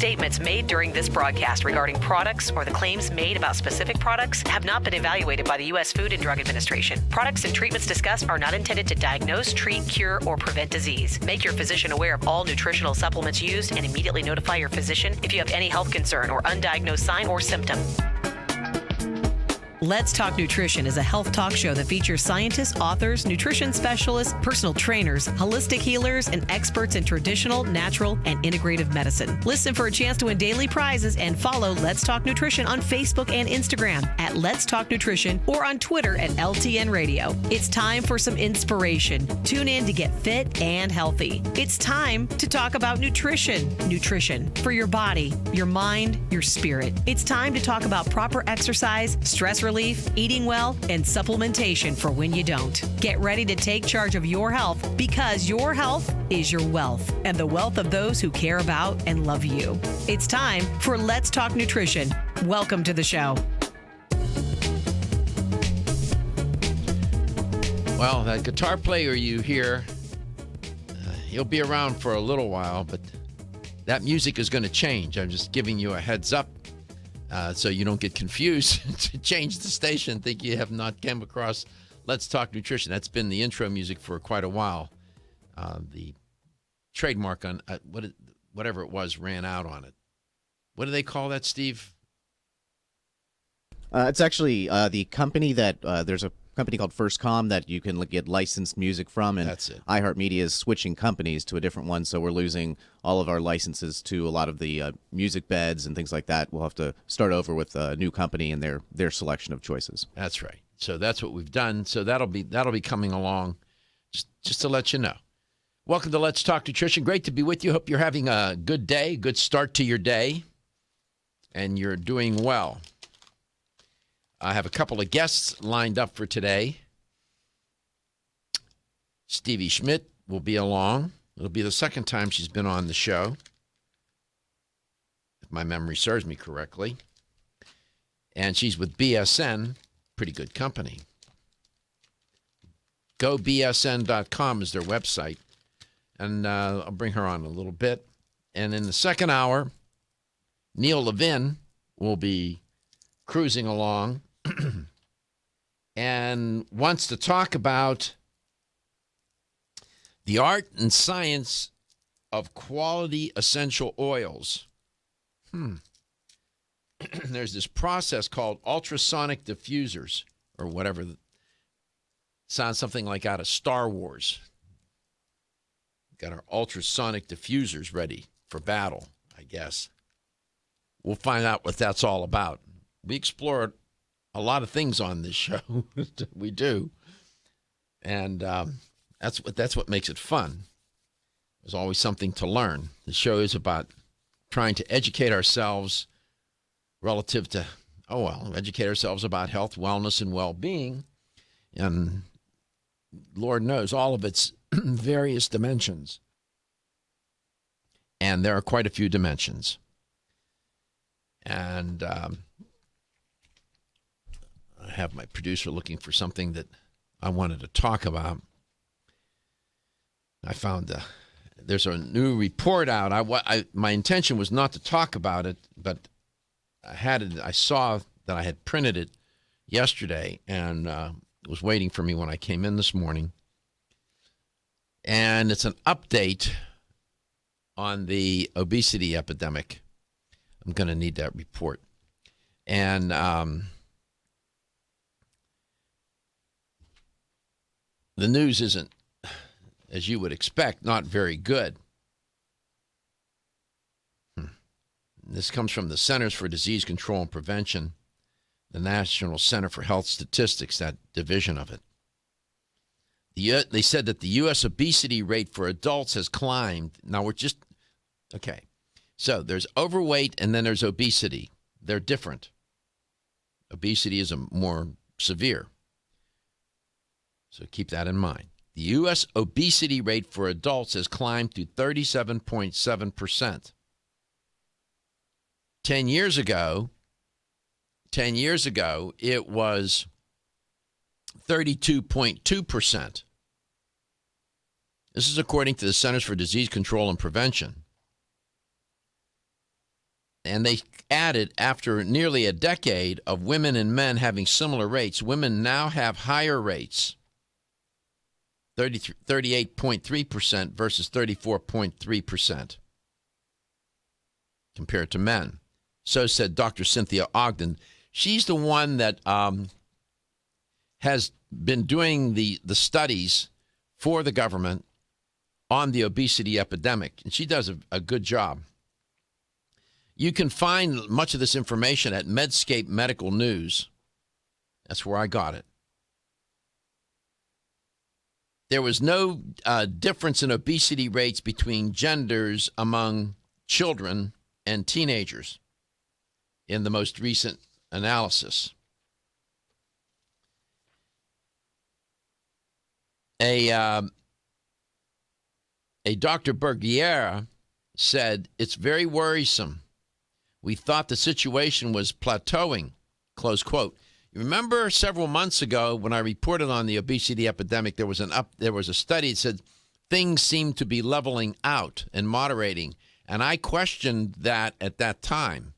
Statements made during this broadcast regarding products or the claims made about specific products have not been evaluated by the U.S. Food and Drug Administration. Products and treatments discussed are not intended to diagnose, treat, cure, or prevent disease. Make your physician aware of all nutritional supplements used and immediately notify your physician if you have any health concern or undiagnosed sign or symptom. Let's Talk Nutrition is a health talk show that features scientists, authors, nutrition specialists, personal trainers, holistic healers, and experts in traditional, natural, and integrative medicine. Listen for a chance to win daily prizes and follow Let's Talk Nutrition on Facebook and Instagram at Let's Talk Nutrition or on Twitter at LTN Radio. It's time for some inspiration. Tune in to get fit and healthy. It's time to talk about nutrition. Nutrition for your body, your mind, your spirit. It's time to talk about proper exercise, stress relief, eating well, and supplementation for when you don't. Get ready to take charge of your health because your health is your wealth and the wealth of those who care about and love you. It's time for Let's Talk Nutrition. Welcome to the show. Well, that guitar player you hear, he'll be around for a little while, but that music is going to change. I'm just giving you a heads up. So you don't get confused to change the station, think you have not come across Let's Talk Nutrition. That's been the intro music for quite a while. The trademark on whatever it was ran out on it. What do they call that, Steve? It's actually the company that there's a company called FirstCom that you can get licensed music from, and that's it. iHeartMedia is switching companies to a different one, so we're losing all of our licenses to a lot of the music beds and things like that. We'll have to start over with a new company and their selection of choices. That's right. So that's what we've done. So that'll be coming along, just to let you know. Welcome to Let's Talk Nutrition. Great to be with you. Hope you're having a good day, good start to your day, and you're doing well. I have a couple of guests lined up for today. Stevie Schmidt will be along. It'll be the second time she's been on the show, if my memory serves me correctly. And she's with BSN, pretty good company. GoBSN.com is their website. And I'll bring her on in a little bit. And in the second hour, Neil Levin will be cruising along and wants to talk about the art and science of quality essential oils. There's this process called ultrasonic diffusers, or whatever. Sounds something like out of Star Wars. Got our ultrasonic diffusers ready for battle, I guess. We'll find out what that's all about. We explore a lot of things on this show. We do. And that's what makes it fun. There's always something to learn. The show is about trying to educate ourselves relative to, educate ourselves about health, wellness, and well-being. And Lord knows all of its various dimensions. And there are quite a few dimensions. And I have my producer looking for something that I wanted to talk about. I found there's a new report out. My intention was not to talk about it, but I saw that I had printed it yesterday, and it was waiting for me when I came in this morning. And it's an update on the obesity epidemic. I'm going to need that report. And the news isn't, as you would expect, not very good. This comes from the Centers for Disease Control and Prevention, the National Center for Health Statistics, that division of it. They said that the U.S. obesity rate for adults has climbed. Now okay. So there's overweight and then there's obesity. They're different. Obesity is more severe. So keep that in mind. The U.S. obesity rate for adults has climbed to 37.7%. 10 years ago, it was 32.2%. This is according to the Centers for Disease Control and Prevention. And they added, after nearly a decade of women and men having similar rates, women now have higher rates, 38.3% versus 34.3% compared to men. So said Dr. Cynthia Ogden. She's the one that has been doing the studies for the government on the obesity epidemic, and she does a good job. You can find much of this information at Medscape Medical News. That's where I got it. There was no difference in obesity rates between genders among children and teenagers in the most recent analysis. A Dr. Bergiera said, "It's very worrisome. We thought the situation was plateauing," close quote. You remember several months ago when I reported on the obesity epidemic, there was a study that said things seemed to be leveling out and moderating, and I questioned that at that time.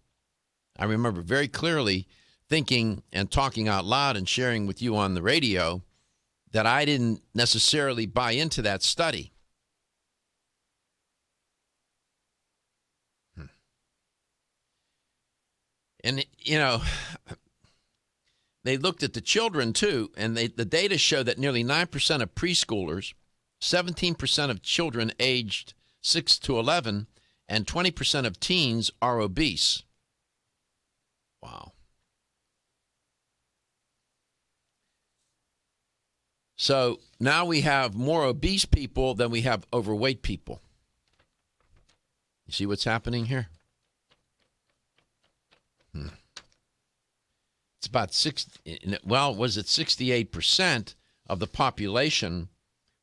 I remember very clearly thinking and talking out loud and sharing with you on the radio that I didn't necessarily buy into that study. And, you know, they looked at the children, too, and the data show that nearly 9% of preschoolers, 17% of children aged 6 to 11, and 20% of teens are obese. Wow. So now we have more obese people than we have overweight people. You see what's happening here? It's about 68% of the population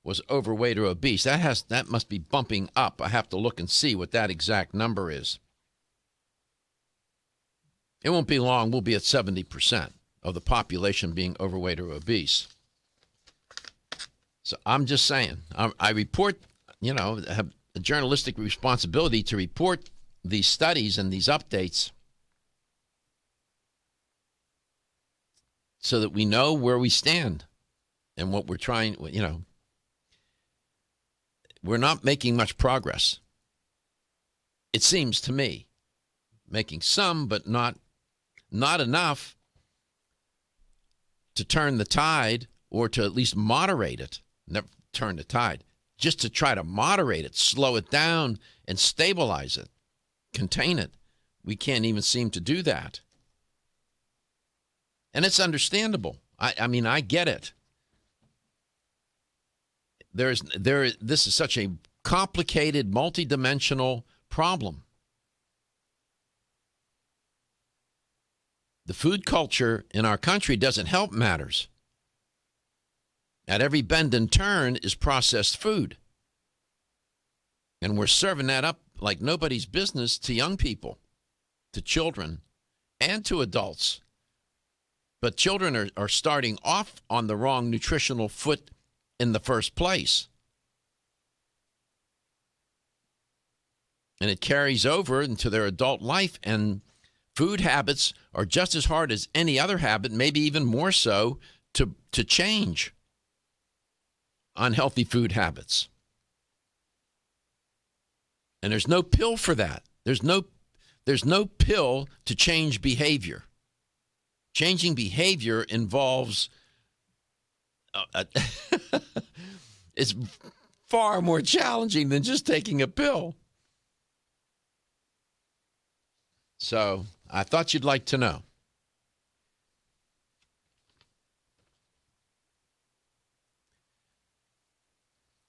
was overweight or obese. That must be bumping up. I have to look and see what that exact number is. It won't be long. We'll be at 70% of the population being overweight or obese. So I'm just saying, I report, I have a journalistic responsibility to report these studies and these updates so that we know where we stand and what we're trying, we're not making much progress. It seems to me, making some, but not enough to turn the tide or to at least moderate it. Never turn the tide, just to try to moderate it, slow it down and stabilize it, contain it. We can't even seem to do that. And it's understandable. I mean, I get it. This is such a complicated, multidimensional problem. The food culture in our country doesn't help matters. At every bend and turn is processed food. And we're serving that up like nobody's business to young people, to children, and to adults. But children are starting off on the wrong nutritional foot in the first place. And it carries over into their adult life, and food habits are just as hard as any other habit, maybe even more so, to change unhealthy food habits. And there's no pill for that. There's no pill to change behavior. Changing behavior involves it's far more challenging than just taking a pill. So I thought you'd like to know.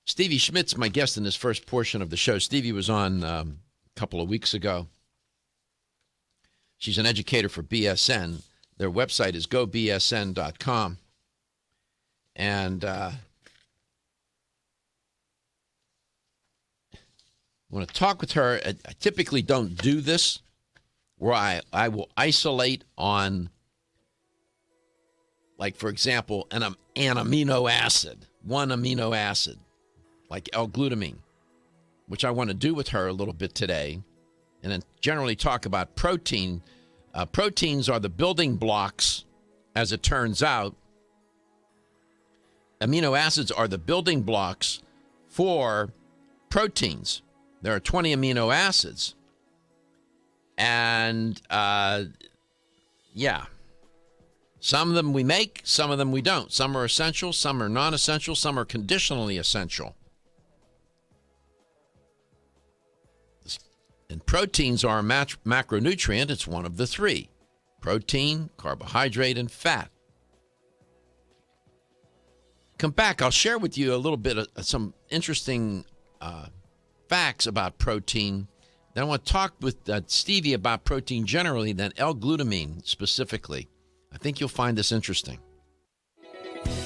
Stevie Schmidt's my guest in this first portion of the show. Stevie was on a couple of weeks ago. She's an educator for BSN. Their website is gobsn.com. And I want to talk with her. I typically don't do this, where I will isolate on, like, for example, an amino acid, one amino acid, like L-glutamine, which I want to do with her a little bit today. and then generally talk about protein. Proteins are the building blocks, as it turns out. Amino acids are the building blocks for proteins. There are 20 amino acids. And, some of them we make, some of them we don't. Some are essential, some are non-essential, some are conditionally essential. And proteins are a macronutrient. It's one of the three: protein, carbohydrate, and fat. Come back. I'll share with you a little bit of some interesting facts about protein. Then I want to talk with Stevie about protein generally, then L-glutamine specifically. I think you'll find this interesting.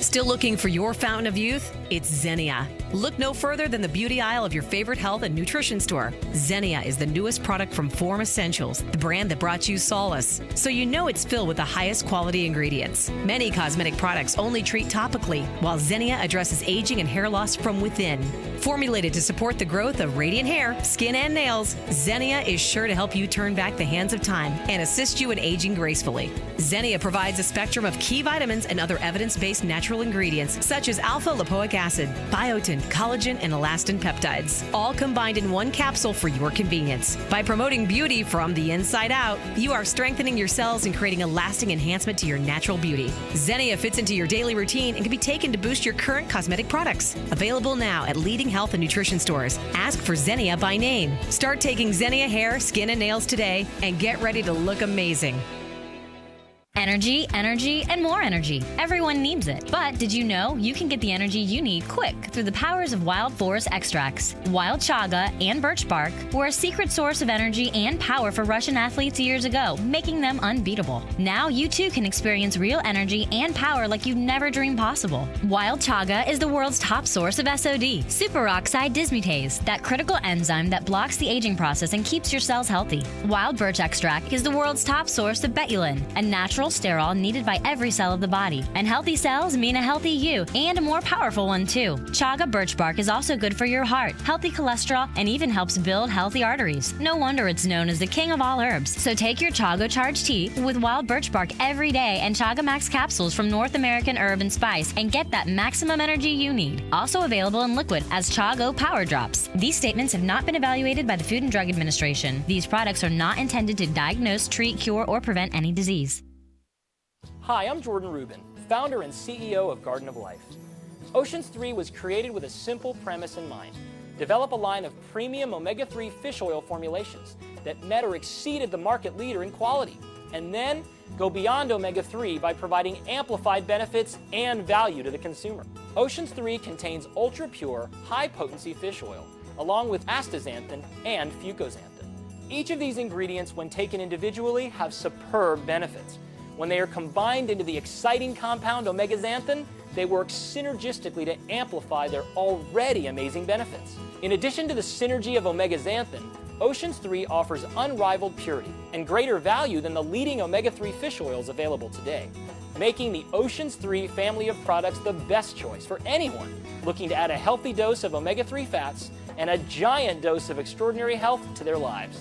Still looking for your fountain of youth? It's Xenia. Look no further than the beauty aisle of your favorite health and nutrition store. Xenia is the newest product from Form Essentials, the brand that brought you solace. So you know it's filled with the highest quality ingredients. Many cosmetic products only treat topically, while Xenia addresses aging and hair loss from within. Formulated to support the growth of radiant hair, skin, and nails, Xenia is sure to help you turn back the hands of time and assist you in aging gracefully. Xenia provides a spectrum of key vitamins and other evidence-based natural ingredients such as alpha-lipoic acid, biotin, collagen, and elastin peptides, all combined in one capsule for your convenience. By promoting beauty from the inside out, you are strengthening your cells and creating a lasting enhancement to your natural beauty. Xenia fits into your daily routine and can be taken to boost your current cosmetic products. Available now at leading health and nutrition stores. Ask for Xenia by name. Start taking Xenia hair, skin, and nails today and get ready to look amazing. Energy, energy, and more energy. Everyone needs it. But did you know you can get the energy you need quick through the powers of wild forest extracts? Wild chaga and birch bark were a secret source of energy and power for Russian athletes years ago, making them unbeatable. Now you too can experience real energy and power like you've never dreamed possible. Wild chaga is the world's top source of SOD, superoxide dismutase, that critical enzyme that blocks the aging process and keeps your cells healthy. Wild birch extract is the world's top source of betulin, a natural sterol needed by every cell of the body. And healthy cells mean a healthy you, and a more powerful one too. Chaga birch bark is also good for your heart, healthy cholesterol, and even helps build healthy arteries. No wonder it's known as the king of all herbs. So take your Chaga Charge tea with wild birch bark every day and Chaga Max capsules from North American Herb and Spice and get that maximum energy you need. Also available in liquid as Chago Power Drops. These statements have not been evaluated by the Food and Drug Administration. These products are not intended to diagnose, treat, cure, or prevent any disease. Hi, I'm Jordan Rubin, founder and CEO of Garden of Life. Oceans 3 was created with a simple premise in mind: develop a line of premium omega-3 fish oil formulations that met or exceeded the market leader in quality, and then go beyond omega-3 by providing amplified benefits and value to the consumer. Oceans 3 contains ultra-pure, high-potency fish oil, along with astaxanthin and fucoxanthin. Each of these ingredients, when taken individually, have superb benefits. When they are combined into the exciting compound omega-xanthin, they work synergistically to amplify their already amazing benefits. In addition to the synergy of omega-xanthin, Oceans 3 offers unrivaled purity and greater value than the leading omega-3 fish oils available today, making the Oceans 3 family of products the best choice for anyone looking to add a healthy dose of omega-3 fats and a giant dose of extraordinary health to their lives.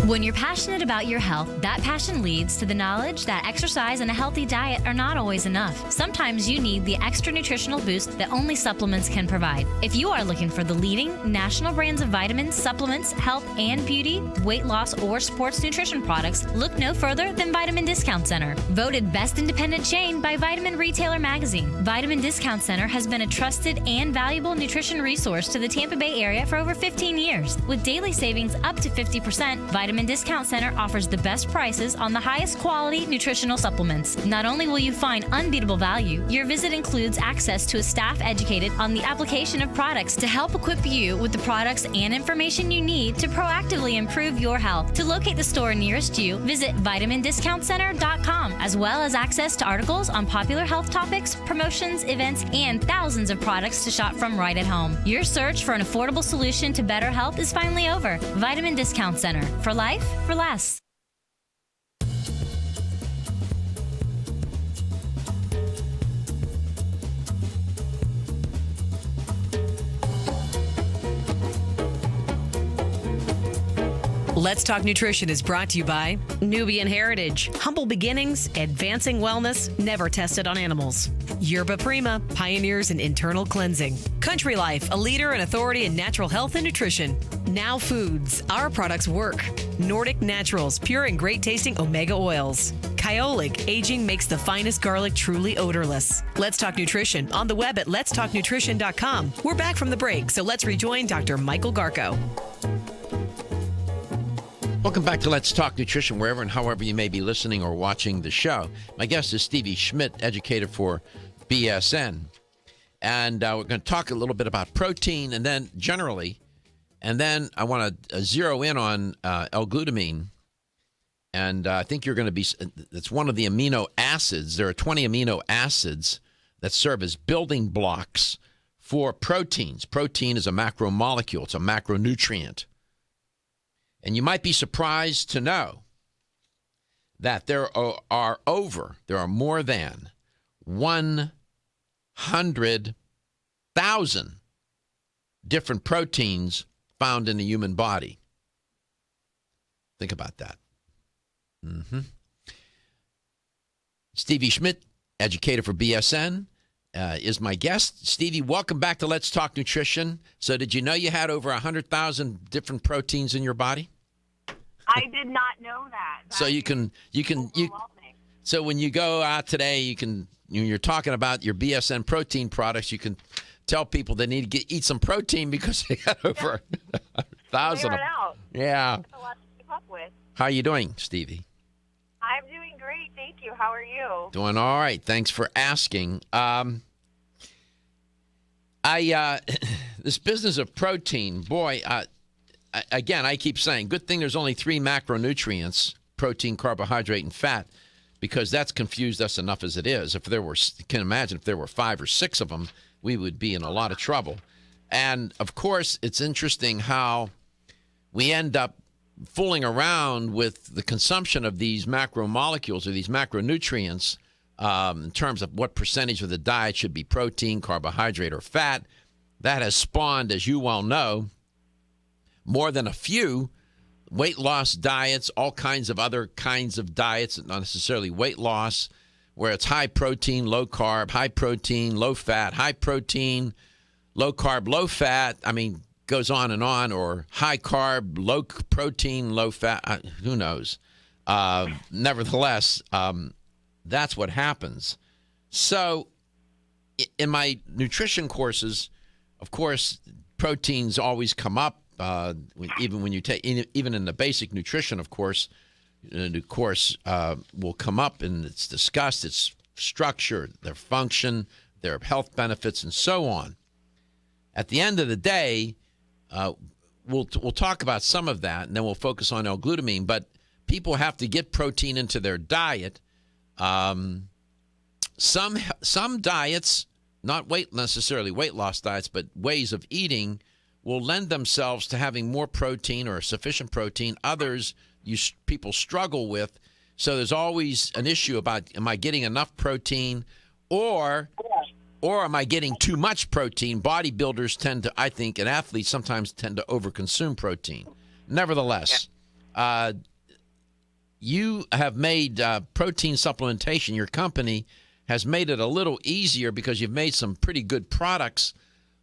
When you're passionate about your health, that passion leads to the knowledge that exercise and a healthy diet are not always enough. Sometimes you need the extra nutritional boost that only supplements can provide. If you are looking for the leading national brands of vitamins, supplements, health and beauty, weight loss, or sports nutrition products, look no further than Vitamin Discount Center. Voted best independent chain by Vitamin Retailer Magazine, Vitamin Discount Center has been a trusted and valuable nutrition resource to the Tampa Bay area for over 15 years. With daily savings up to 50%, Vitamin Discount Center offers the best prices on the highest quality nutritional supplements. Not only will you find unbeatable value, your visit includes access to a staff educated on the application of products to help equip you with the products and information you need to proactively improve your health. To locate the store nearest you, visit vitamindiscountcenter.com, as well as access to articles on popular health topics, promotions, events, and thousands of products to shop from right at home. Your search for an affordable solution to better health is finally over. Vitamin Discount Center. For life, for less. Let's Talk Nutrition is brought to you by Nubian Heritage, humble beginnings, advancing wellness, never tested on animals. Yerba Prima, pioneers in internal cleansing. Country Life, a leader and authority in natural health and nutrition. Now Foods, our products work. Nordic Naturals, pure and great tasting omega oils. Kyolic, aging makes the finest garlic truly odorless. Let's Talk Nutrition on the web at letstalknutrition.com. We're back from the break, so let's rejoin Dr. Michael Garko. Welcome back to Let's Talk Nutrition, wherever and however you may be listening or watching the show. My guest is Stevie Schmidt, educator for BSN. And we're going to talk a little bit about protein and then generally, and then I want to zero in on L-glutamine. And I think you're going to be, it's one of the amino acids. There are 20 amino acids that serve as building blocks for proteins. Protein is a macromolecule. It's a macronutrient. And you might be surprised to know that there are more than 100,000 different proteins found in the human body. Think about that. Stevie Schmidt, educator for BSN, is my guest. Stevie, welcome back to Let's Talk Nutrition. So did you know you had over 100,000 different proteins in your body? I did not know that. So so when you go out today, when you're talking about your BSN protein products, you can tell people they need to eat some protein because they got over 100,000 of them. Yeah. That's a lot to keep up with. How are you doing, Stevie? I'm doing great, thank you. How are you? Doing all right. Thanks for asking. This business of protein, boy, again, I keep saying, good thing there's only 3 macronutrients, protein, carbohydrate, and fat, because that's confused us enough as it is. If there were, you can imagine if there were 5 or 6 of them, we would be in a lot of trouble. And, of course, it's interesting how we end up fooling around with the consumption of these macromolecules or these macronutrients in terms of what percentage of the diet should be protein, carbohydrate, or fat. That has spawned, as you well know, more than a few weight loss diets, all kinds of other kinds of diets, not necessarily weight loss, where it's high protein, low carb, high protein, low fat, high protein, low carb, low fat. I mean, goes on, or high carb, low protein, low fat. Who knows? Nevertheless, that's what happens. So in my nutrition courses, of course, proteins always come up. Even when you take, even in the basic nutrition, of course, the course will come up and it's discussed, its structure, their function, their health benefits, and so on. At the end of the day, we'll talk about some of that, and then we'll focus on L-glutamine. But people have to get protein into their diet. Some diets, not necessarily weight loss diets, but ways of eating, will lend themselves to having more protein or sufficient protein. Others, people struggle with. So there's always an issue about, am I getting enough protein, or am I getting too much protein? Bodybuilders tend to, I think, and athletes sometimes tend to overconsume protein. Nevertheless, you have made protein supplementation, your company has made it a little easier because you've made some pretty good products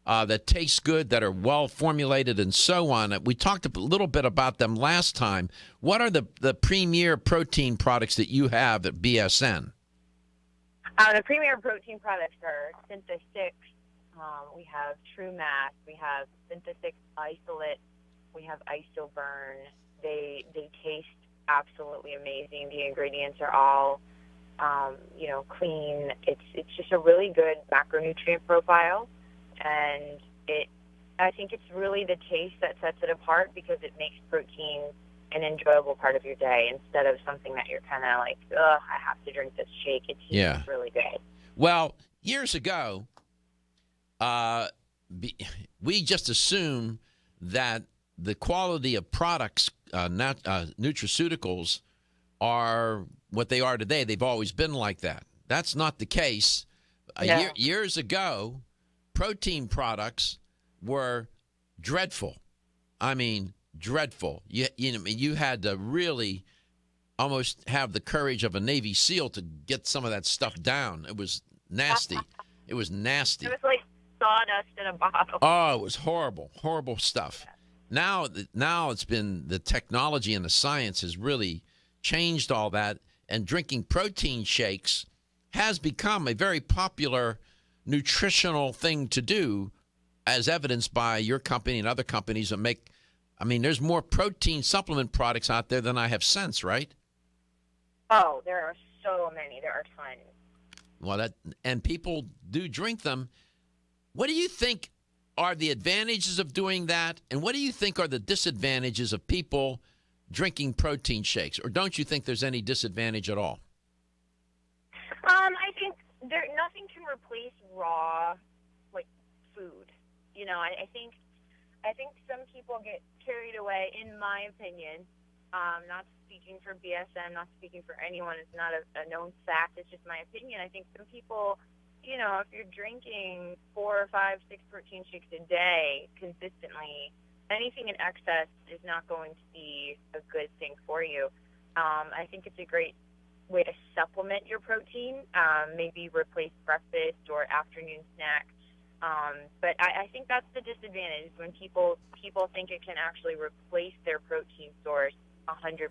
that taste good, that are well formulated, and so on. We talked a little bit about them last time. What are the premier protein products that you have at BSN? The premier protein products are Synthesix. We have True Mass. We have Synthesix Isolate. We have IsoBurn. They taste absolutely amazing. The ingredients are all clean. It's just a really good macronutrient profile. And I think it's really the taste that sets it apart, because it makes protein an enjoyable part of your day instead of something that you're kind of like, ugh, I have to drink this shake. It's just really good. Well, years ago, we just assumed that the quality of products, nutraceuticals, are what they are today. They've always been like that. That's not the case. Years ago, protein products were dreadful. I mean, dreadful. You had to really almost have the courage of a Navy SEAL to get some of that stuff down. It was nasty. It was nasty. It was like sawdust in a bottle. Oh, it was horrible, horrible stuff. Now it's been the technology and the science has really changed all that, and drinking protein shakes has become a very popular nutritional thing to do, as evidenced by your company and other companies that make. I mean, there's more protein supplement products out there than I have sense, right? Oh, there are so many. There are tons. Well, and people do drink them. What do you think are the advantages of doing that, and what do you think are the disadvantages of people drinking protein shakes, or don't you think there's any disadvantage at all? I think nothing can replace raw, like, food. You know, I think some people get carried away, in my opinion. Not speaking for BSN, not speaking for anyone. It's not a known fact. It's just my opinion. I think some people, you know, if you're drinking 4 or 5, 6 protein shakes a day consistently, anything in excess is not going to be a good thing for you. I think it's a great way to supplement your protein, maybe replace breakfast or afternoon snack. But I think that's the disadvantage when people think it can actually replace their protein source 100%,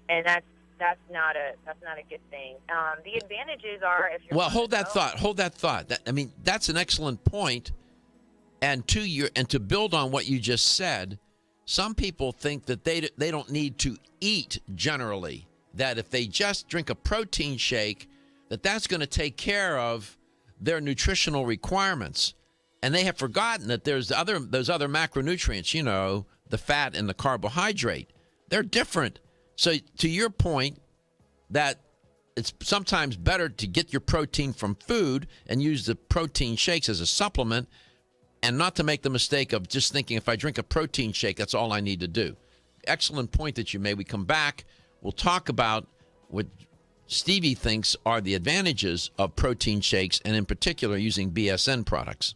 and that's not a good thing. The advantages are if you're hold that thought. That's an excellent point. And to build on what you just said, some people think that they don't need to eat generally. That if they just drink a protein shake, that's going to take care of their nutritional requirements. And they have forgotten that there's those other macronutrients, you know, the fat and the carbohydrate. They're different. So to your point, that it's sometimes better to get your protein from food and use the protein shakes as a supplement, and not to make the mistake of just thinking if I drink a protein shake, that's all I need to do. Excellent point that you made. We come back, we'll talk about what Stevie thinks are the advantages of protein shakes, and in particular using BSN products.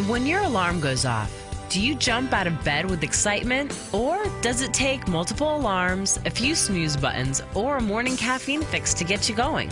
When your alarm goes off, do you jump out of bed with excitement, or does it take multiple alarms, a few snooze buttons, or a morning caffeine fix to get you going?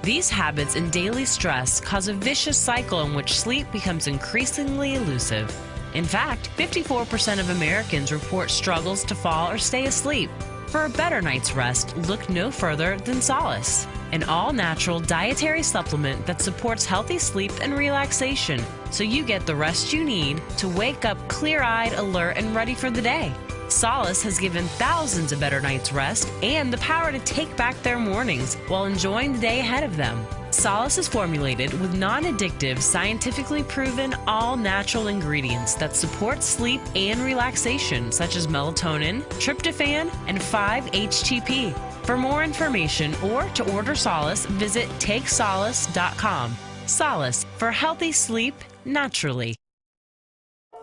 These habits and daily stress cause a vicious cycle in which sleep becomes increasingly elusive. In fact, 54% of Americans report struggles to fall or stay asleep. For a better night's rest, look no further than Solace, an all-natural dietary supplement that supports healthy sleep and relaxation, so you get the rest you need to wake up clear-eyed, alert, and ready for the day. Solace has given thousands a better night's rest and the power to take back their mornings while enjoying the day ahead of them. Solace is formulated with non-addictive, scientifically proven, all-natural ingredients that support sleep and relaxation, such as melatonin, tryptophan, and 5-HTP. For more information or to order Solace, visit takesolace.com. Solace, for healthy sleep naturally.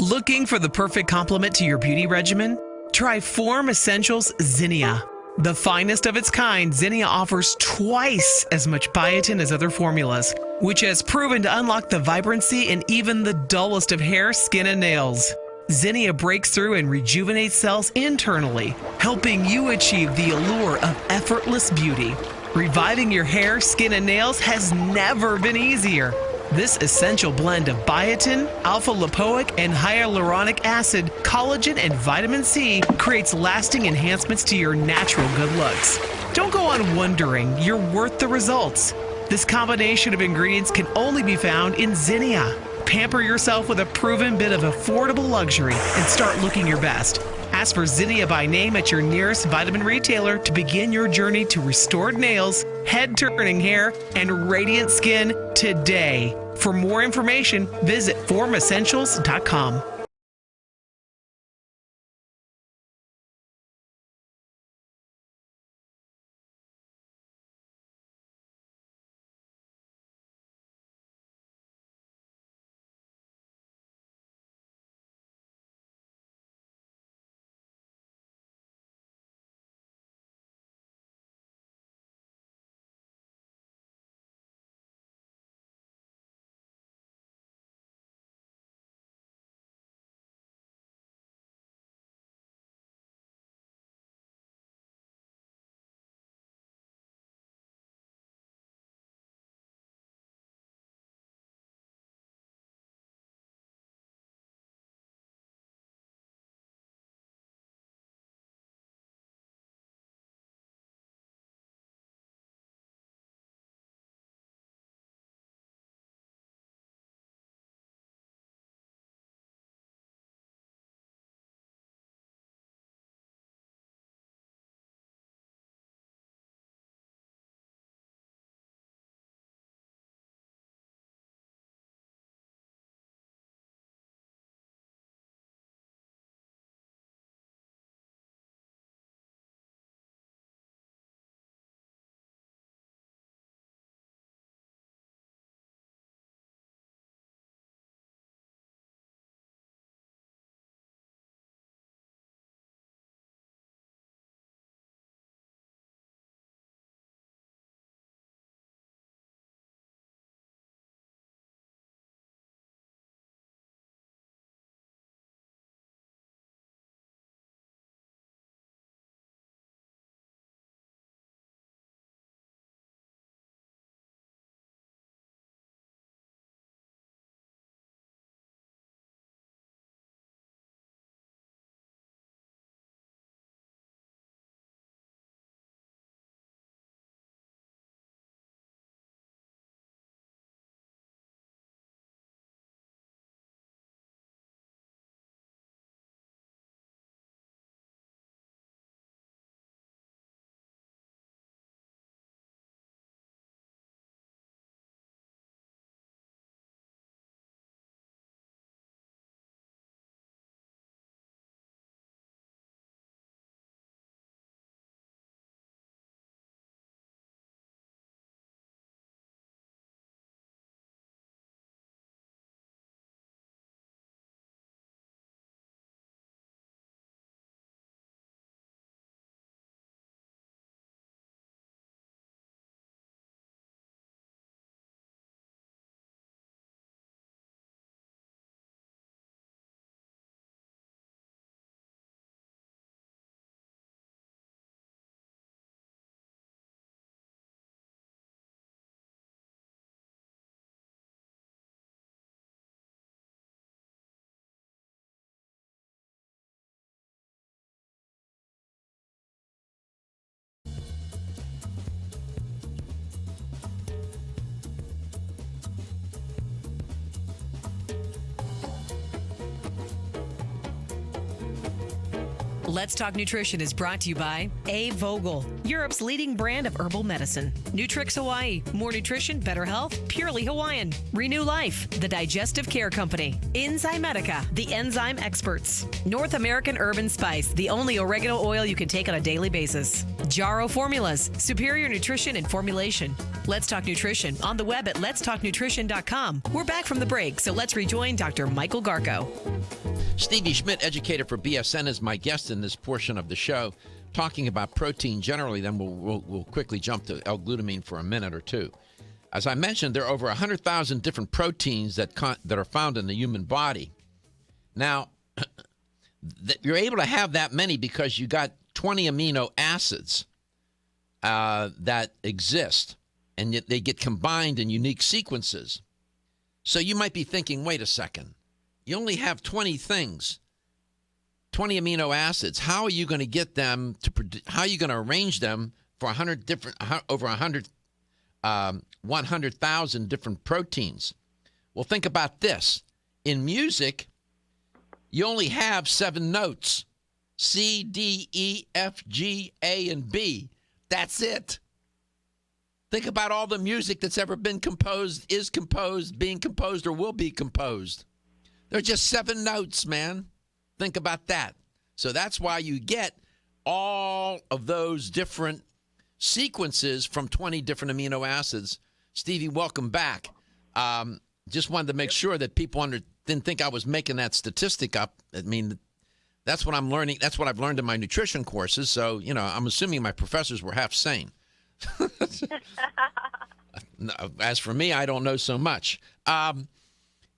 Looking for the perfect complement to your beauty regimen? Try Form Essentials Zinnia. The finest of its kind, Zinnia offers twice as much biotin as other formulas, which has proven to unlock the vibrancy in even the dullest of hair, skin, and nails. Zinnia breaks through and rejuvenates cells internally, helping you achieve the allure of effortless beauty. Reviving your hair, skin, and nails has never been easier. This essential blend of biotin, alpha-lipoic, and hyaluronic acid, collagen, and vitamin C creates lasting enhancements to your natural good looks. Don't go on wondering, you're worth the results. This combination of ingredients can only be found in Zinnia. Pamper yourself with a proven bit of affordable luxury and start looking your best. Ask for Zinnia by name at your nearest vitamin retailer to begin your journey to restored nails, head-turning hair, and radiant skin today. For more information, visit formessentials.com. Let's Talk Nutrition is brought to you by A. Vogel, Europe's leading brand of herbal medicine. Nutrix Hawaii, more nutrition, better health, purely Hawaiian. Renew Life, the digestive care company. Enzymedica, the enzyme experts. North American Urban Spice, the only oregano oil you can take on a daily basis. Jarro Formulas, superior nutrition and formulation. Let's Talk Nutrition on the web at letstalknutrition.com. We're back from the break, so let's rejoin Dr. Michael Garko. Stevie Schmidt, educator for BSN, is my guest in this portion of the show, talking about protein generally. Then we'll quickly jump to L-glutamine for a minute or two. As I mentioned, there are over 100,000 different proteins that are found in the human body. Now, you're able to have that many because you got 20 amino acids that exist, and yet they get combined in unique sequences. So you might be thinking, wait a second. You only have 20 things, 20 amino acids. How are you going to get them to how are you going to arrange them for 100 different, over 100,000 different proteins? Well, think about this. In music, you only have 7 notes: C, D, E, F, G, A, and B. That's it. Think about all the music that's ever been composed, is composed, being composed, or will be composed. They're just 7 notes, man. Think about that. So that's why you get all of those different sequences from 20 different amino acids. Stevie, welcome back. Just wanted to make sure that people didn't think I was making that statistic up. I mean, that's what I'm learning. That's what I've learned in my nutrition courses. So, I'm assuming my professors were half sane. As for me, I don't know so much.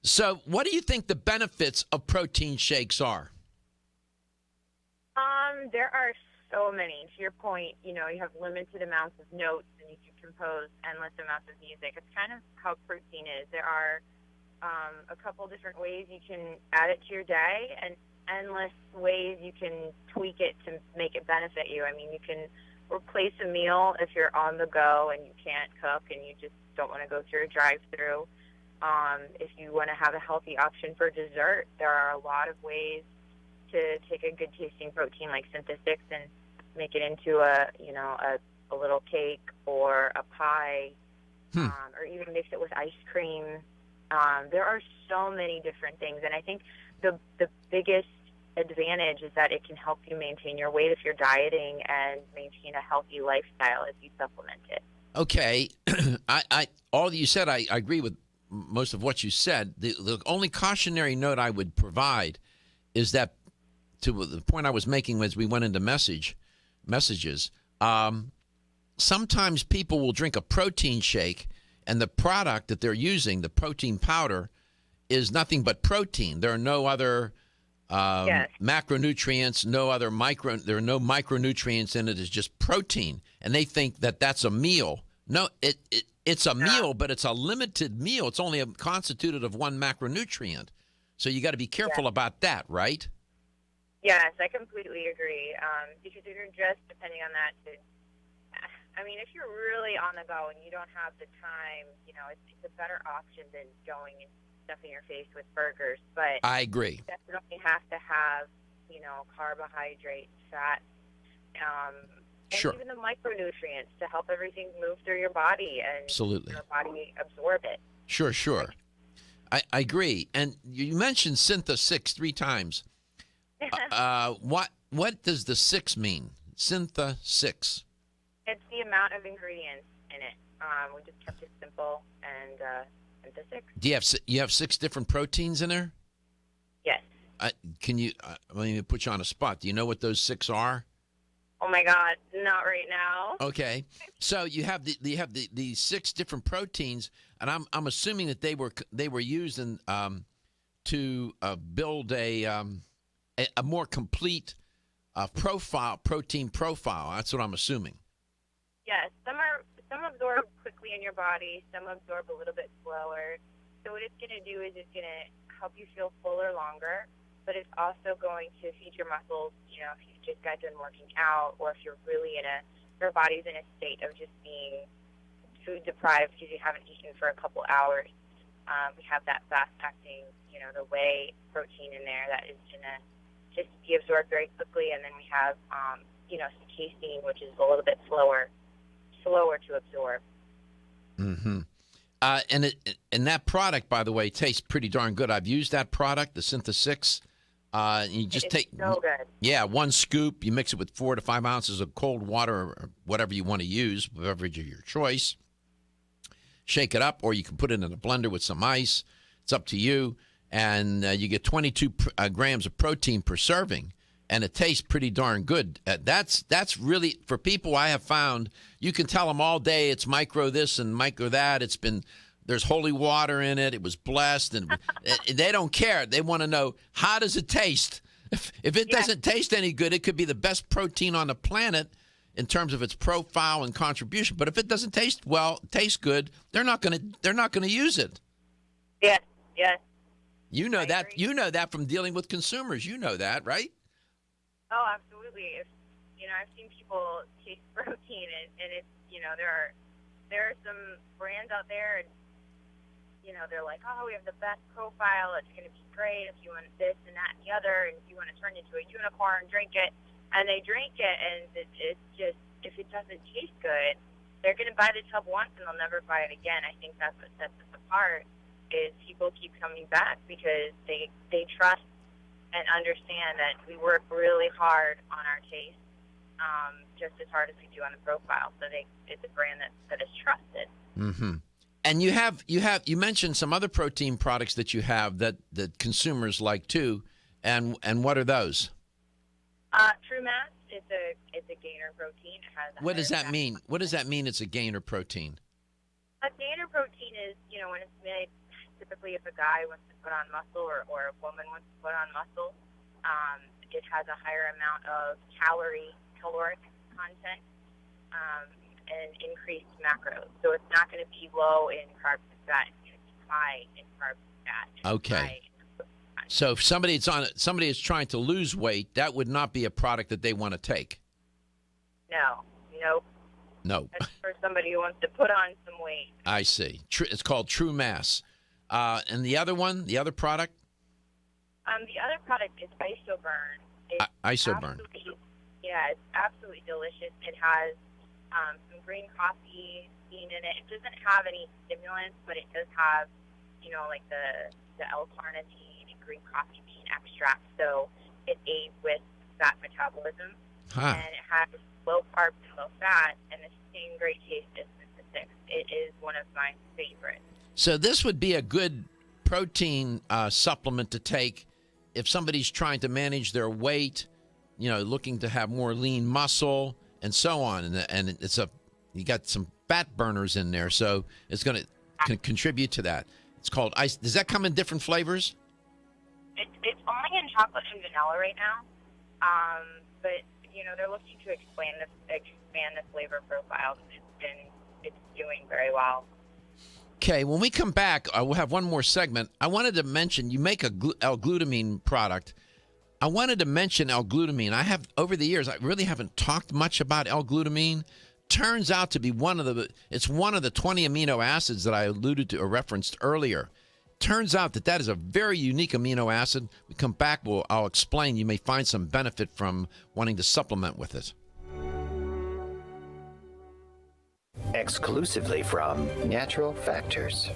So what do you think the benefits of protein shakes are? There are so many. To your point, you have limited amounts of notes and you can compose endless amounts of music. It's kind of how protein is. There are a couple different ways you can add it to your day and endless ways you can tweak it to make it benefit you. I mean, you can replace a meal if you're on the go and you can't cook and you just don't want to go through a drive-through. If you want to have a healthy option for dessert, there are a lot of ways to take a good tasting protein like Synthesis and make it into a little cake or a pie, or even mix it with ice cream. There are so many different things, and I think the biggest advantage is that it can help you maintain your weight if you're dieting and maintain a healthy lifestyle if you supplement it. Okay, all you said, I agree with most of what you said. The only cautionary note I would provide is that, to the point I was making as we went into messages, sometimes people will drink a protein shake and the product that they're using, the protein powder, is nothing but protein. There are no other macronutrients, there are no micronutrients in it. It's just protein, and they think that that's a meal. No, it's a meal, but it's a limited meal. It's only constituted of one macronutrient. So you got to be careful about that, right? Yes, I completely agree. Because if you're just depending on that, if you're really on the go and you don't have the time, it's a better option than going and stuffing your face with burgers. But I agree. You definitely have to have, carbohydrates, fat, and even the micronutrients to help everything move through your body and your body absorb it. Sure. I agree. And you mentioned Syntha-6 3 times. What does the 6 mean? Syntha-6. It's the amount of ingredients in it. We just kept it simple and Syntha-6. Do you have 6 different proteins in there? Yes. Can you? Let me put you on a spot. Do you know what those 6 are? Oh my God, not right now. Okay, so you have the 6 different proteins, and I'm assuming that they were used in to build a more complete protein profile. That's what I'm assuming. Yes, some absorb quickly in your body, some absorb a little bit slower. So what it's going to do is it's going to help you feel fuller longer, but it's also going to feed your muscles. If you just got done working out, or if you're really your body's in a state of just being food deprived because you haven't eaten for a couple hours. We have that fast acting, the whey protein in there that is going to just be absorbed very quickly. And then we have, some casein, which is a little bit slower to absorb. Mm-hmm. And that product, by the way, tastes pretty darn good. I've used that product, the Synthesix. You just take so good. Yeah, 1 scoop. You mix it with 4 to 5 ounces of cold water or whatever you want to use, beverage of your choice. Shake it up, or you can put it in a blender with some ice. It's up to you. And you get 22 grams of protein per serving, and it tastes pretty darn good. That's really, for people I have found, you can tell them all day it's micro this and micro that. There's holy water in it. It was blessed, and they don't care. They want to know, how does it taste? If it doesn't taste any good, it could be the best protein on the planet in terms of its profile and contribution. But if it doesn't taste good, they're not going to use it. Yes. You know I that. agree. You know that from dealing with consumers. You know that, right? Oh, absolutely. I've seen people taste protein, and it's, there are some brands out there, and they're like, oh, we have the best profile. It's going to be great if you want this and that and the other, and if you want to turn into a unicorn, drink it. And they drink it, and it's just, if it doesn't taste good, they're going to buy the tub once and they'll never buy it again. I think that's what sets us apart, is people keep coming back because they trust and understand that we work really hard on our taste, just as hard as we do on the profile. So it's a brand that is trusted. Mm-hmm. And you mentioned some other protein products that you have that consumers like too, and what are those? True Mass, it's a gainer protein. It has What does that mean? What does that mean? It's a gainer protein. A gainer protein is, when it's made, typically if a guy wants to put on muscle or a woman wants to put on muscle, it has a higher amount of caloric content, and increased macros. So it's not going to be low in carbs and fat. It's going to be high in carbs and fat. Okay. So if somebody is trying to lose weight, that would not be a product that they want to take. No. That's for somebody who wants to put on some weight. I see. It's called True Mass. And the other product? The other product is Isoburn. Isoburn. It's absolutely delicious. It has some green coffee bean in it. It doesn't have any stimulants, but it does have, like the L-carnitine and green coffee bean extract. So it aids with fat metabolism. And it has low carbs and low fat, and the same great taste as Synthesix. It is one of my favorites. So this would be a good protein supplement to take if somebody's trying to manage their weight, looking to have more lean muscle and so on. And you got some fat burners in there, so it's going to contribute to that. It's called Ice. Does that come in different flavors? It's only in chocolate and vanilla right now, but they're looking to expand the flavor profile, and it's doing very well. Okay, when we come back, we'll have one more segment. I wanted to mention, you make a L-glutamine product. I wanted to mention L-glutamine. Over the years, I really haven't talked much about L-glutamine. Turns out to be one of the 20 amino acids that I alluded to or referenced earlier. Turns out that is a very unique amino acid. We come back, I'll explain. You may find some benefit from wanting to supplement with it. Exclusively from Natural Factors.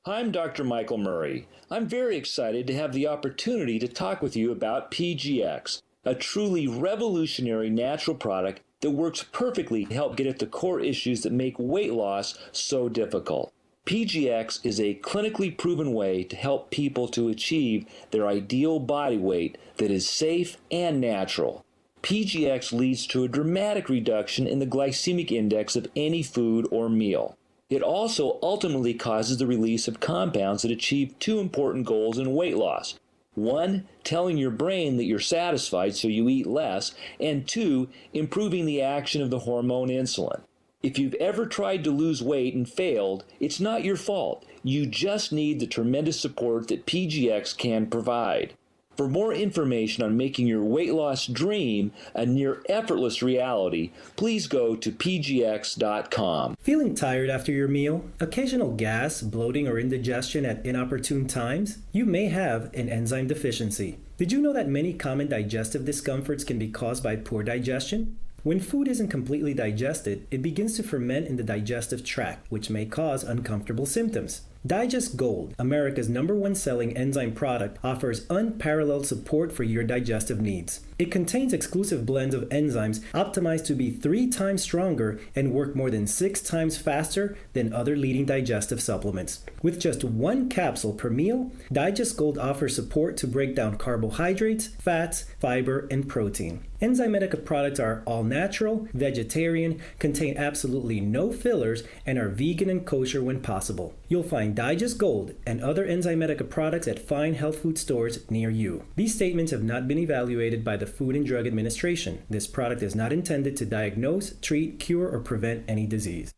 I'm Dr. Michael Murray. I'm very excited to have the opportunity to talk with you about PGX, a truly revolutionary natural product that works perfectly to help get at the core issues that make weight loss so difficult. PGX is a clinically proven way to help people to achieve their ideal body weight that is safe and natural. PGX leads to a dramatic reduction in the glycemic index of any food or meal. It also ultimately causes the release of compounds that achieve two important goals in weight loss. One, telling your brain that you're satisfied so you eat less, and two, improving the action of the hormone insulin. If you've ever tried to lose weight and failed, it's not your fault. You just need the tremendous support that PGX can provide. For more information on making your weight loss dream a near effortless reality, please go to pgx.com. Feeling tired after your meal? Occasional gas, bloating, or indigestion at inopportune times? You may have an enzyme deficiency. Did you know that many common digestive discomforts can be caused by poor digestion? When food isn't completely digested, it begins to ferment in the digestive tract, which may cause uncomfortable symptoms. Digest Gold, America's #1 selling enzyme product, offers unparalleled support for your digestive needs. It contains exclusive blends of enzymes optimized to be 3 times stronger and work more than 6 times faster than other leading digestive supplements. With just 1 capsule per meal, Digest Gold offers support to break down carbohydrates, fats, fiber, and protein. Enzymedica products are all natural, vegetarian, contain absolutely no fillers, and are vegan and kosher when possible. You'll find Digest Gold and other Enzymedica products at fine health food stores near you. These statements have not been evaluated by the Food and Drug Administration. This product is not intended to diagnose, treat, cure, or prevent any disease.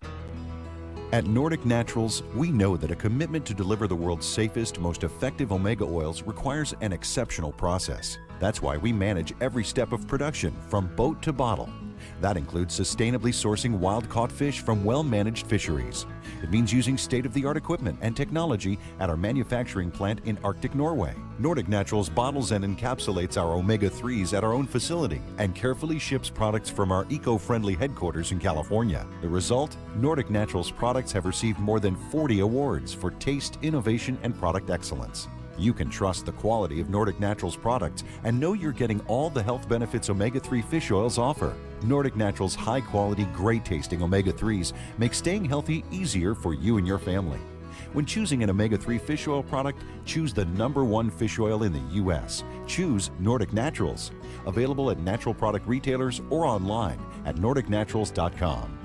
At Nordic Naturals, we know that a commitment to deliver the world's safest, most effective omega oils requires an exceptional process. That's why we manage every step of production, from boat to bottle. That includes sustainably sourcing wild-caught fish from well-managed fisheries. It means using state-of-the-art equipment and technology at our manufacturing plant in Arctic Norway. Nordic Naturals bottles and encapsulates our omega-3s at our own facility and carefully ships products from our eco-friendly headquarters in California. The result? Nordic Naturals products have received more than 40 awards for taste, innovation, and product excellence. You can trust the quality of Nordic Naturals products and know you're getting all the health benefits omega-3 fish oils offer. Nordic Naturals' high-quality, great-tasting omega-3s make staying healthy easier for you and your family. When choosing an omega-3 fish oil product, choose the #1 fish oil in the U.S. Choose Nordic Naturals. Available at natural product retailers or online at nordicnaturals.com.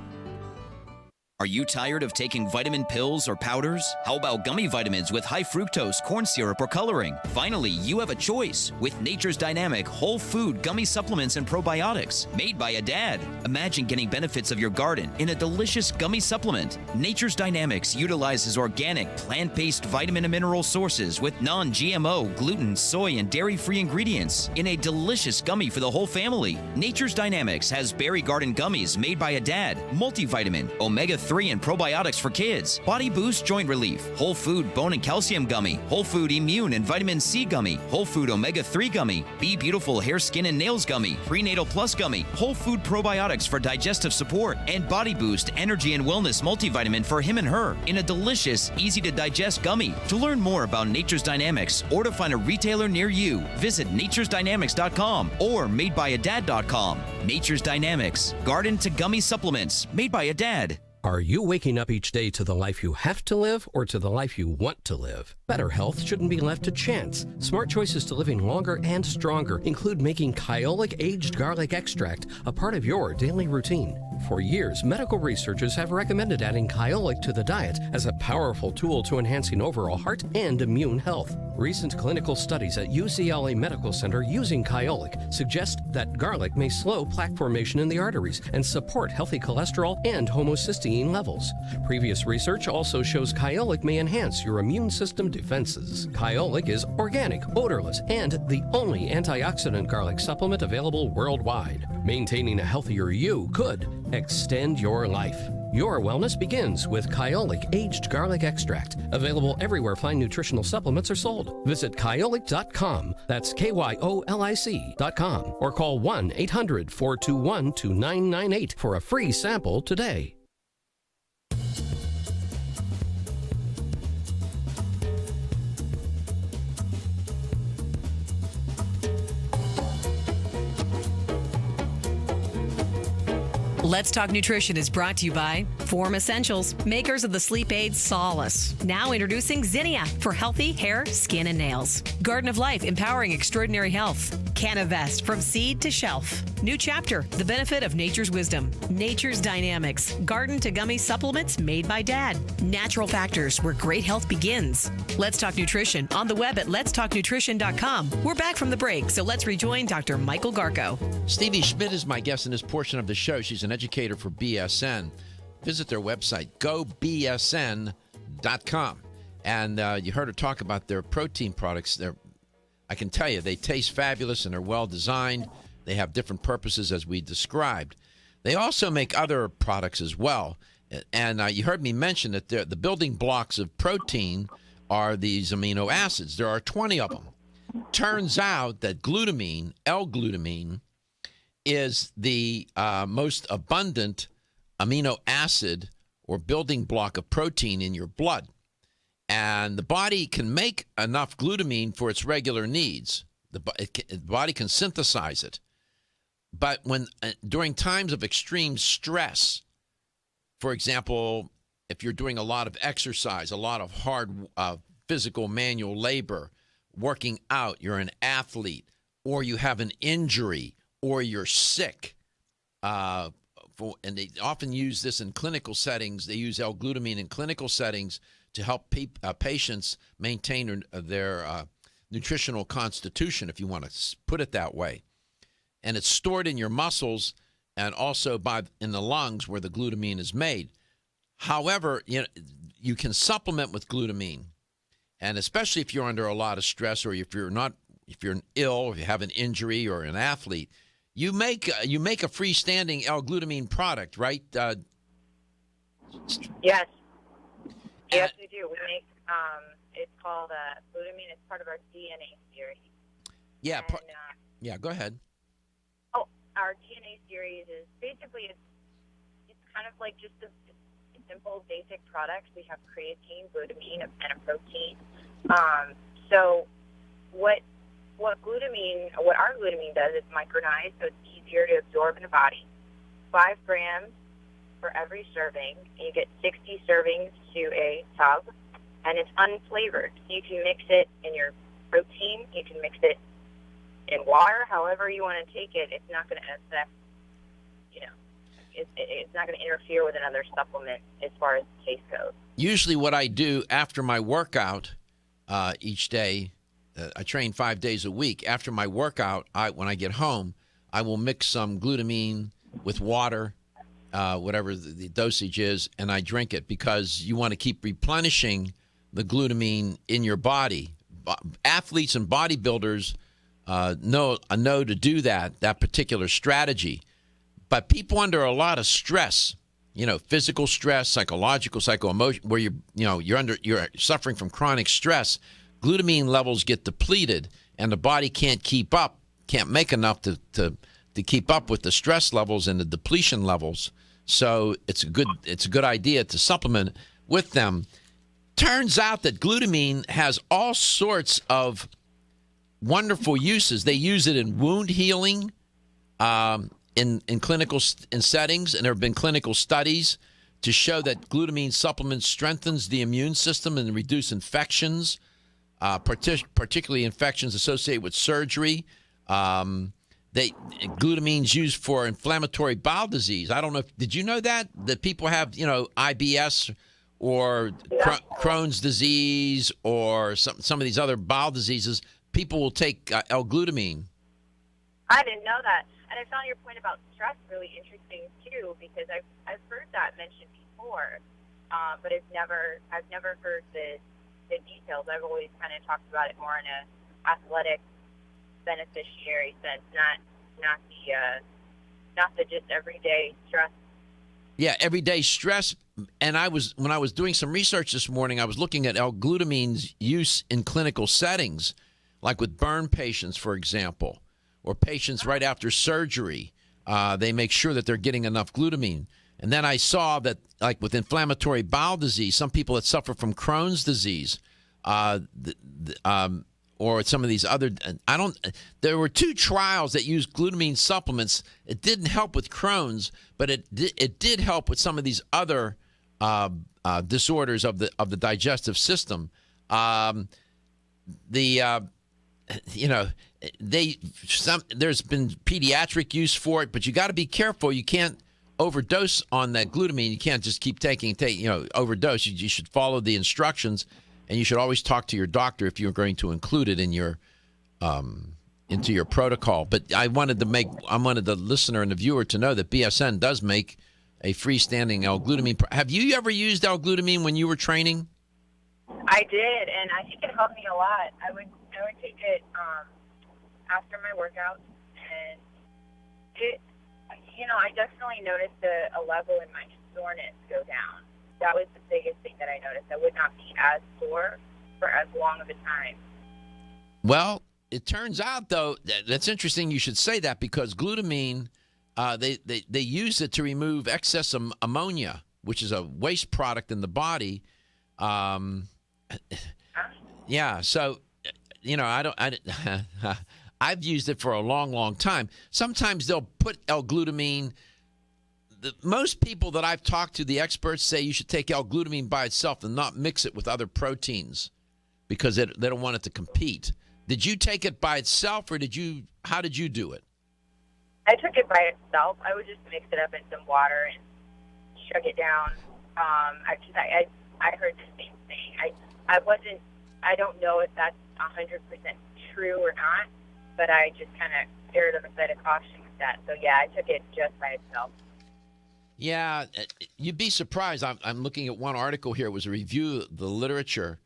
Are you tired of taking vitamin pills or powders? How about gummy vitamins with high fructose, corn syrup, or coloring? Finally, you have a choice with Nature's Dynamic whole food gummy supplements and probiotics made by a dad. Imagine getting benefits of your garden in a delicious gummy supplement. Nature's Dynamics utilizes organic, plant-based vitamin and mineral sources with non-GMO, gluten, soy, and dairy-free ingredients in a delicious gummy for the whole family. Nature's Dynamics has berry garden gummies made by a dad, multivitamin, omega-3 and probiotics for kids, body boost joint relief, whole food bone and calcium gummy, whole food immune and vitamin C gummy, whole food omega-3 gummy, Be Beautiful hair, skin, and nails gummy, prenatal plus gummy, whole food probiotics for digestive support, and body boost energy and wellness multivitamin for him and her in a delicious, easy to digest gummy. To learn more about Nature's Dynamics or to find a retailer near you, visit naturesdynamics.com or madebyadad.com. Nature's Dynamics, garden to gummy supplements made by a dad. Are you waking up each day to the life you have to live or to the life you want to live? Better health shouldn't be left to chance. Smart choices to living longer and stronger include making Kyolic aged garlic extract a part of your daily routine. For years, medical researchers have recommended adding Kyolic to the diet as a powerful tool to enhancing overall heart and immune health. Recent clinical studies at UCLA Medical Center using Kyolic suggest that garlic may slow plaque formation in the arteries and support healthy cholesterol and homocysteine levels. Previous research also shows Kyolic may enhance your immune system defenses. Kyolic is organic, odorless, and the only antioxidant garlic supplement available worldwide. Maintaining a healthier you could extend your life. Your wellness begins with Kyolic aged garlic extract, available everywhere fine nutritional supplements are sold. Visit kyolic.com, that's KYOLIC.com, or call 1-800-421-2998 for a free sample today. Let's Talk Nutrition is brought to you by Form Essentials, makers of the sleep aid Solace. Now introducing Zinnia for healthy hair, skin, and nails. Garden of Life, empowering extraordinary health. Canavest, from seed to shelf. New Chapter, the benefit of nature's wisdom. Nature's Dynamics, garden to gummy supplements made by Dad. Natural Factors, where great health begins. Let's Talk Nutrition on the web at letstalknutrition.com. We're back from the break, so let's rejoin Dr. Michael Garko. Stevie Schmidt is my guest in this portion of the show. She's an educator for BSN. Visit their website, gobsn.com. And you heard her talk about their protein products. They're I can tell you they taste fabulous and they're well designed. They have different purposes as we described. They also make other products as well. And you heard me mention that the building blocks of protein are these amino acids. There are 20 of them. Turns out that glutamine, L-glutamine, is the most abundant amino acid or building block of protein in your blood. And the body can make enough glutamine for its regular needs. The body can synthesize it. But when during times of extreme stress, for example, if you're doing a lot of exercise, a lot of hard physical manual labor, working out, you're an athlete, or you have an injury, or you're sick, and they often use this in clinical settings. They use L-glutamine in clinical settings to help patients maintain their nutritional constitution, if you want to put it that way. And it's stored in your muscles and also in the lungs where the glutamine is made. However, you can supplement with glutamine, and especially if you're under a lot of stress, or if you're ill, if you have an injury or an athlete, you make a freestanding L-glutamine product, right? Yes. Yes, we do. We make it's called glutamine. It's part of our DNA series. Yeah. Yeah. Go ahead. Our DNA series is basically it's kind of like just a simple basic product. We have creatine, glutamine, and a protein. So what our glutamine does is micronized, so it's easier to absorb in the body. 5 grams for every serving. You get 60 servings to a tub, and it's unflavored. So you can mix it in your protein. You can mix it in water, however you want to take it. It's not going to affect, it's not going to interfere with another supplement as far as taste goes. Usually what I do after my workout each day, I train 5 days a week. After my workout, when I get home, I will mix some glutamine with water, whatever the dosage is, and I drink it because you want to keep replenishing the glutamine in your body. Athletes and bodybuilders know to do that particular strategy. But people under a lot of stress, physical stress, psychological, psycho-emotional, where you're suffering from chronic stress, glutamine levels get depleted, and the body can't make enough to keep up with the stress levels and the depletion levels. So it's a good idea to supplement with them. Turns out that glutamine has all sorts of wonderful uses. They use it in wound healing, in clinical settings, and there have been clinical studies to show that glutamine supplements strengthens the immune system and reduce infections, particularly infections associated with surgery. Glutamine's used for inflammatory bowel disease. I don't know did you know that people have IBS or Crohn's disease or some of these other bowel diseases? People will take L-glutamine. I didn't know that. And I found your point about stress really interesting too, because I've heard that mentioned before, but I've never heard the details. I've always kind of talked about it more in a athletic beneficiary sense, not the just everyday stress. Yeah, everyday stress. And when I was doing some research this morning, I was looking at L-glutamine's use in clinical settings, like with burn patients, for example, or patients right after surgery. They make sure that they're getting enough glutamine. And then I saw that, like with inflammatory bowel disease, some people that suffer from Crohn's disease, or some of these other, there were 2 trials that used glutamine supplements. It didn't help with Crohn's, but it did help with some of these other disorders of the digestive system. There's been pediatric use for it, but you got to be careful. You can't overdose on that glutamine. You can't just keep taking overdose. You should follow the instructions, and you should always talk to your doctor if you're going to include it in your into your protocol. But I wanted the listener and the viewer to know that BSN does make a freestanding L-glutamine. Have you ever used L-glutamine when you were training? I did, and I think it helped me a lot. I would I would take it after my workout, and it, I definitely noticed a level in my soreness go down. That was the biggest thing that I noticed. I would not be as sore for as long of a time. Well, it turns out, though, that's interesting you should say that, because glutamine, they use it to remove excess ammonia, which is a waste product in the body. Yeah, so, I've used it for a long, long time. Sometimes they'll put L-glutamine. Most people that I've talked to, the experts, say you should take L-glutamine by itself and not mix it with other proteins because they don't want it to compete. Did you take it by itself, or how did you do it? I took it by itself. I would just mix it up in some water and chug it down. I heard the same thing. I don't know if that's 100% true or not, but I just kind of erred on the side of caution with that. So, yeah, I took it just by itself. Yeah, you'd be surprised. I'm looking at one article here. It was a review of the literature,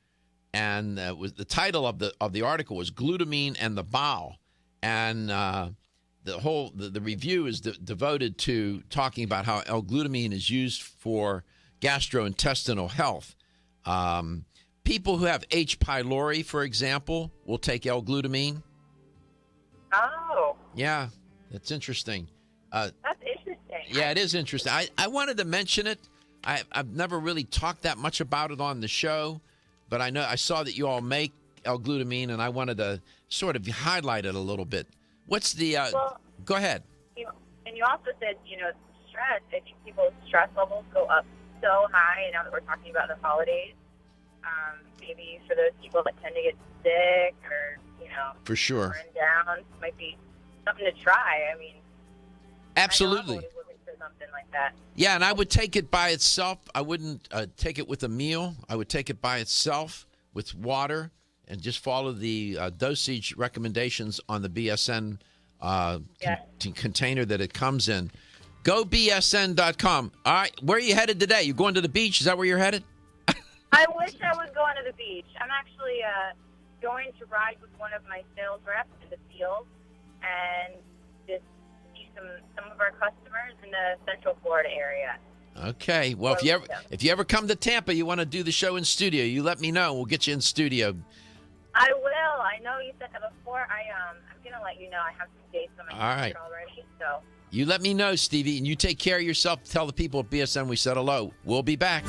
and the title of the article was "Glutamine and the Bowel," and the review is devoted to talking about how L-glutamine is used for gastrointestinal health. People who have H. pylori, for example, will take L-glutamine. Oh. Yeah, that's interesting. That's interesting. Yeah, it is interesting. I wanted to mention it. I've never really talked that much about it on the show, but I saw that you all make L-glutamine, and I wanted to sort of highlight it a little bit. What's the go ahead. And you also said, stress. I think people's stress levels go up so high, and now that we're talking about the holidays, maybe for those people that tend to get sick or, for sure, run down, might be something to try. I mean, absolutely. I know I'm always looking for something like that. Yeah, and I would take it by itself. I wouldn't take it with a meal. I would take it by itself with water and just follow the dosage recommendations on the BSN container that it comes in. GoBSN.com. All right, where are you headed today? You going to the beach? Is that where you're headed? I wish I was going to the beach. I'm actually going to ride with one of my sales reps in the field and just see some of our customers in the Central Florida area. Okay. Well, if you ever come to Tampa, you want to do the show in studio, you let me know. We'll get you in studio. I will. I know you said that before. I'm going to let you know. I have some dates on my calendar already. So You let me know, Stevie, and you take care of yourself. Tell the people at BSN we said hello. We'll be back.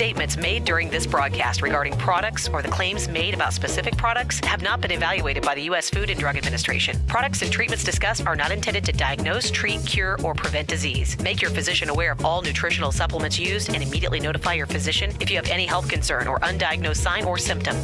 statements made during this broadcast regarding products or the claims made about specific products have not been evaluated by the U.S. Food and Drug Administration. Products and treatments discussed are not intended to diagnose, treat, cure, or prevent disease. Make your physician aware of all nutritional supplements used and immediately notify your physician if you have any health concern or undiagnosed sign or symptom.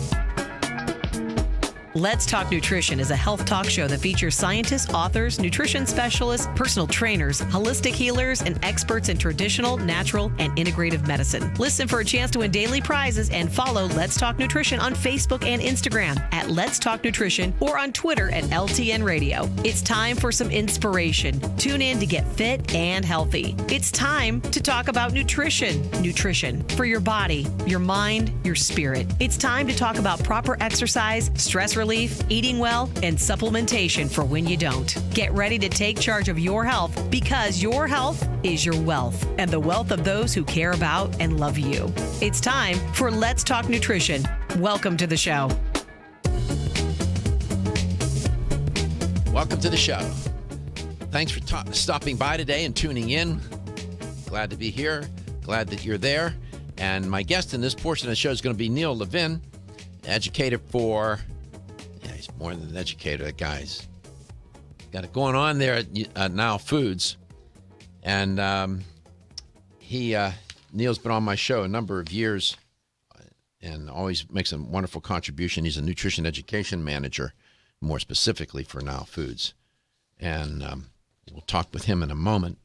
Let's Talk Nutrition is a health talk show that features scientists, authors, nutrition specialists, personal trainers, holistic healers, and experts in traditional, natural, and integrative medicine. Listen for a chance to win daily prizes and follow Let's Talk Nutrition on Facebook and Instagram at Let's Talk Nutrition or on Twitter at LTN Radio. It's time for some inspiration. Tune in to get fit and healthy. It's time to talk about nutrition. Nutrition for your body, your mind, your spirit. It's time to talk about proper exercise, stress relief, eating well, and supplementation for when you don't. Get ready to take charge of your health because your health is your wealth and the wealth of those who care about and love you. It's time for Let's Talk Nutrition. Welcome to the show. Welcome to the show. Thanks for stopping by today and tuning in. Glad to be here. Glad that you're there. And my guest in this portion of the show is going to be Neil Levin, educator for... he's more than an educator. That guy's got it going on there at Now Foods. And Neil's been on my show a number of years and always makes a wonderful contribution. He's a nutrition education manager, more specifically for Now Foods. And we'll talk with him in a moment.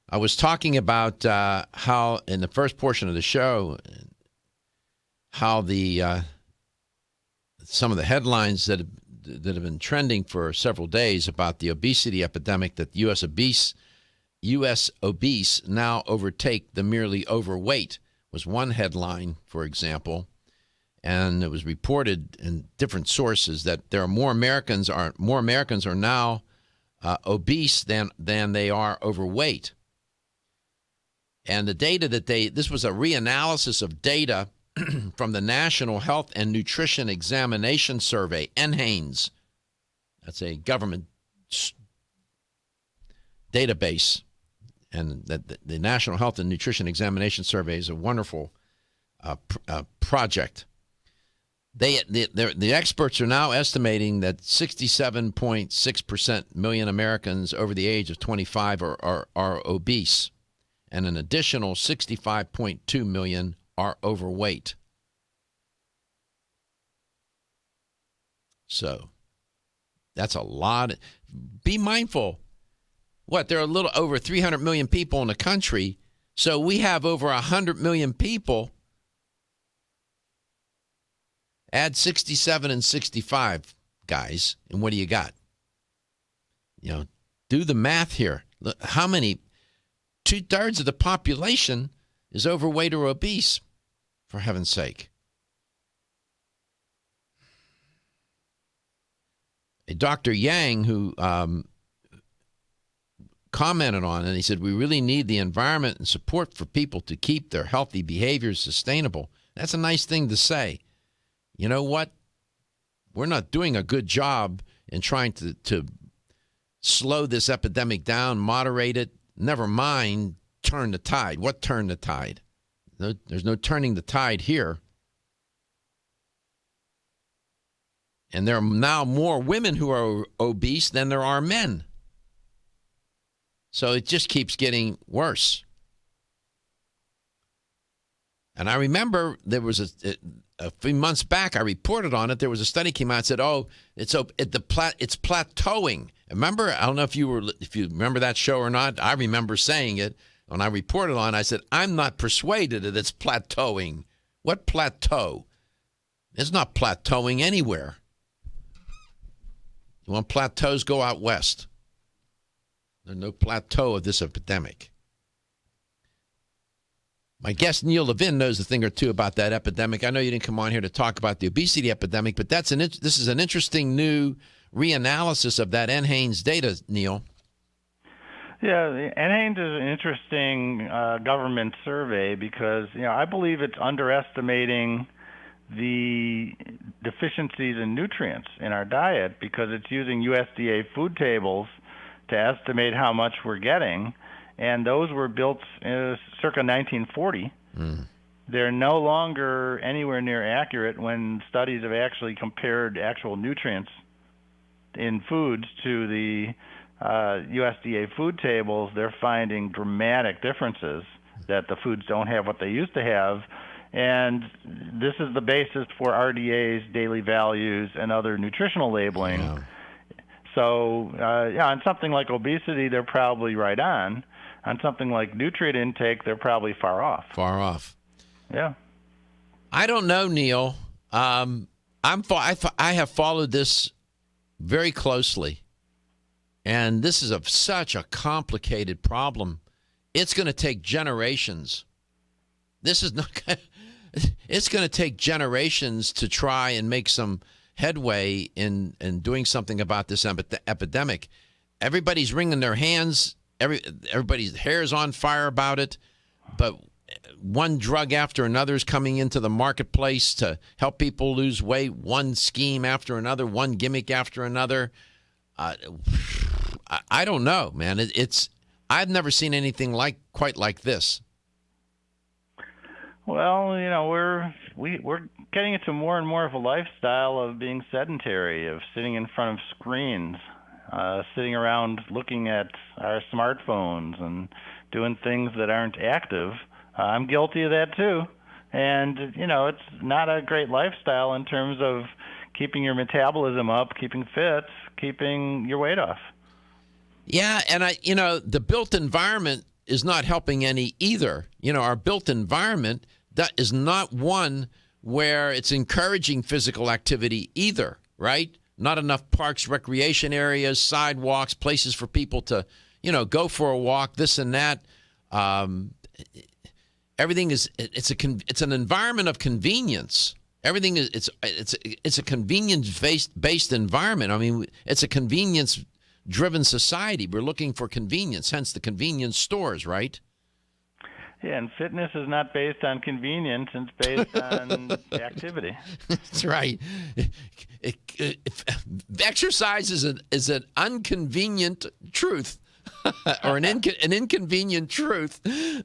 I was talking about how, in the first portion of the show, how some of the headlines that have been trending for several days about the obesity epidemic, that U.S. obese now overtake the merely overweight, was one headline, for example. And it was reported in different sources that there are more Americans are now obese than they are overweight. And the data this was a reanalysis of data from the National Health and Nutrition Examination Survey, NHANES. That's a government database. And the National Health and Nutrition Examination Survey is a wonderful project. The experts are now estimating that 67.6% million Americans over the age of 25 are obese, and an additional 65.2 million are overweight. So that's a lot. Be mindful. There are a little over 300 million people in the country, so we have over 100 million people. Add 67 and 65, guys, and what do you got? Do the math here. Look, how many? 2/3 of the population is overweight or obese, for heaven's sake. Dr. Yang, who commented on it, he said, we really need the environment and support for people to keep their healthy behaviors sustainable. That's a nice thing to say. You know what? We're not doing a good job in trying to slow this epidemic down, moderate it, never mind turn the tide. What turn the tide? No, there's no turning the tide here. And there are now more women who are obese than there are men. So it just keeps getting worse. And I remember there was a few months back, I reported on it. There was a study came out and said, it's plateauing. Remember? I don't know if you remember that show or not. I remember saying it when I reported on it. I said, I'm not persuaded that it's plateauing. What plateau? It's not plateauing anywhere. You want plateaus? Go out west. There's no plateau of this epidemic. My guest, Neil Levin, knows a thing or two about that epidemic. I know you didn't come on here to talk about the obesity epidemic, but this is an interesting new reanalysis of that NHANES data, Neil. Yeah, the NHANES is an interesting government survey because I believe it's underestimating the deficiencies in nutrients in our diet because it's using USDA food tables to estimate how much we're getting. And those were built circa 1940. they're no longer anywhere near accurate when studies have actually compared actual nutrients in foods to the USDA food tables. They're finding dramatic differences that the foods don't have what they used to have. And this is the basis for RDAs, daily values, and other nutritional labeling. Yeah. So, on something like obesity, they're probably right on. On something like nutrient intake, they're probably far off. Far off. Yeah. I don't know, Neil. I have followed this very closely, and this is such a complicated problem. It's going to take generations. It's going to take generations to try and make some headway in doing something about this epidemic. Everybody's wringing their hands. Everybody's hair's on fire about it, but one drug after another is coming into the marketplace to help people lose weight. One scheme after another, one gimmick after another. I don't know, man. I've never seen anything quite like this. Well, we're getting into more and more of a lifestyle of being sedentary, of sitting in front of screens, sitting around looking at our smartphones and doing things that aren't active. I'm guilty of that too. And, it's not a great lifestyle in terms of keeping your metabolism up, keeping fit, keeping your weight off. Yeah, and the built environment is not helping any either. Our built environment, that is not one where it's encouraging physical activity either, right? Not enough parks, recreation areas, sidewalks, places for people to, go for a walk, this and that. Everything it's an environment of convenience. Everything is it's a convenience-based environment. I mean, it's a convenience-driven society. We're looking for convenience, hence the convenience stores, right? Yeah, and fitness is not based on convenience; it's based on activity. That's right. Exercise is an inconvenient truth, or an inconvenient truth.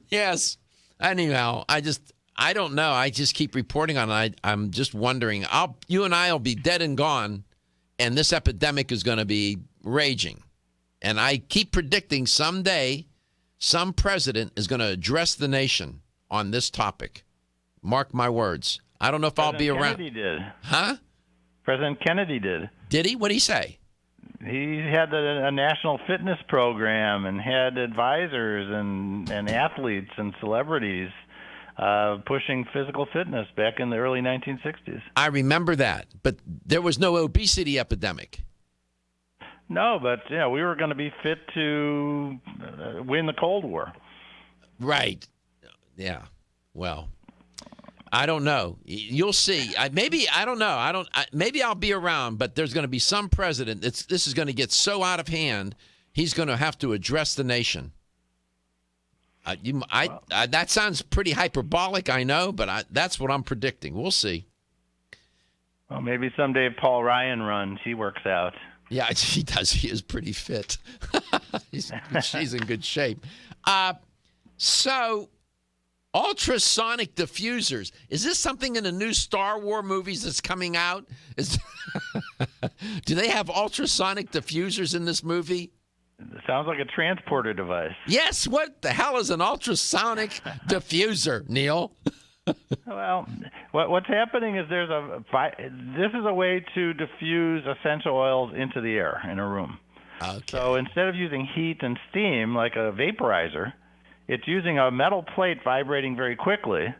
Yes. Anyhow, I don't know. I just keep reporting on it. I'm just wondering. You and I will be dead and gone, and this epidemic is going to be raging. And I keep predicting someday some president is going to address the nation on this topic. Mark my words. I don't know if I'll be around. Kennedy did. Huh? President Kennedy did. Did he? What did he say? He had a national fitness program and had advisors and athletes and celebrities pushing physical fitness back in the early 1960s. I remember that, but there was no obesity epidemic. No, but we were going to be fit to win the Cold War. Right. Yeah. Well, I don't know. You'll see. Maybe I don't know. Maybe I'll be around, but there's going to be some president. This is going to get so out of hand. He's going to have to address the nation. That sounds pretty hyperbolic, I know, but that's what I'm predicting. We'll see. Well, maybe someday if Paul Ryan runs, he works out. Yeah, he does. He is pretty fit. She's in good shape. So, ultrasonic diffusers. Is this something in the new Star Wars movies that's coming out? Do they have ultrasonic diffusers in this movie? It sounds like a transporter device. Yes. What the hell is an ultrasonic diffuser, Neil? Well, what's happening is this is a way to diffuse essential oils into the air in a room. Okay. So instead of using heat and steam like a vaporizer, it's using a metal plate vibrating very quickly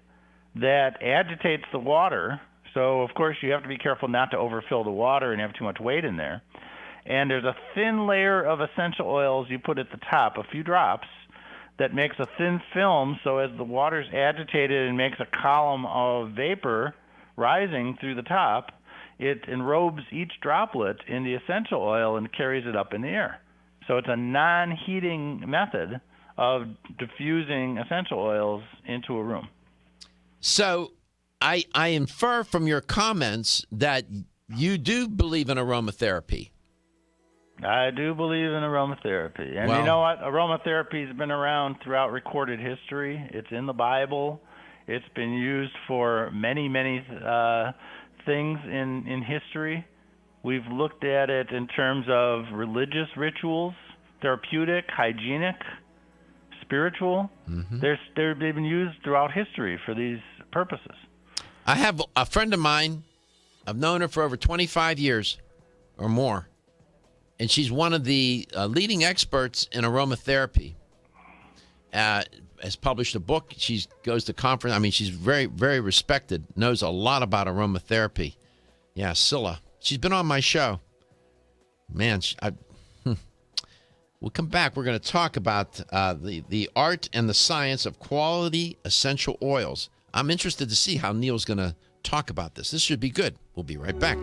that agitates the water. So, of course, you have to be careful not to overfill the water and have too much weight in there. And there's a thin layer of essential oils you put at the top, a few drops, that makes a thin film, so as the water's agitated and makes a column of vapor rising through the top, it enrobes each droplet in the essential oil and carries it up in the air. So it's a non-heating method of diffusing essential oils into a room. So I infer from your comments that you do believe in aromatherapy. I do believe in aromatherapy. And you know what? Aromatherapy has been around throughout recorded history. It's in the Bible. It's been used for many, many things in history. We've looked at it in terms of religious rituals, therapeutic, hygienic, spiritual. They've been used throughout history for these purposes. I have a friend of mine. I've known her for over 25 years or more, and she's one of the leading experts in aromatherapy. Has published a book. She goes to conference. I mean, she's very, very respected, knows a lot about aromatherapy. Yeah, Scylla. She's been on my show. Man, we'll come back. We're going to talk about the art and the science of quality essential oils. I'm interested to see how Neil's going to talk about this. This should be good. We'll be right back.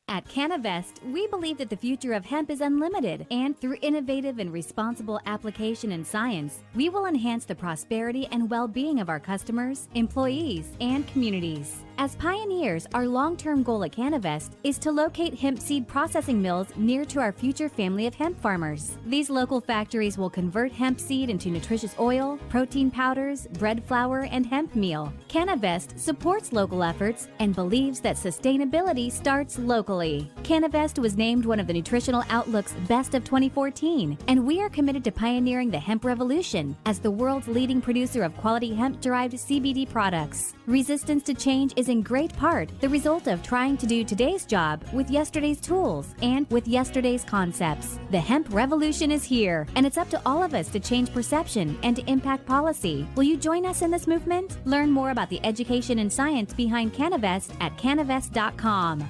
At Canavest, we believe that the future of hemp is unlimited, and through innovative and responsible application and science, we will enhance the prosperity and well-being of our customers, employees, and communities. As pioneers, our long-term goal at Canavest is to locate hemp seed processing mills near to our future family of hemp farmers. These local factories will convert hemp seed into nutritious oil, protein powders, bread flour, and hemp meal. Canavest supports local efforts and believes that sustainability starts locally. Canavest was named one of the Nutritional Outlook's Best of 2014, and we are committed to pioneering the hemp revolution as the world's leading producer of quality hemp-derived CBD products. Resistance to change is in great part the result of trying to do today's job with yesterday's tools and with yesterday's concepts. The hemp revolution is here, and it's up to all of us to change perception and to impact policy. Will you join us in this movement? Learn more about the education and science behind Canavest at canavest.com.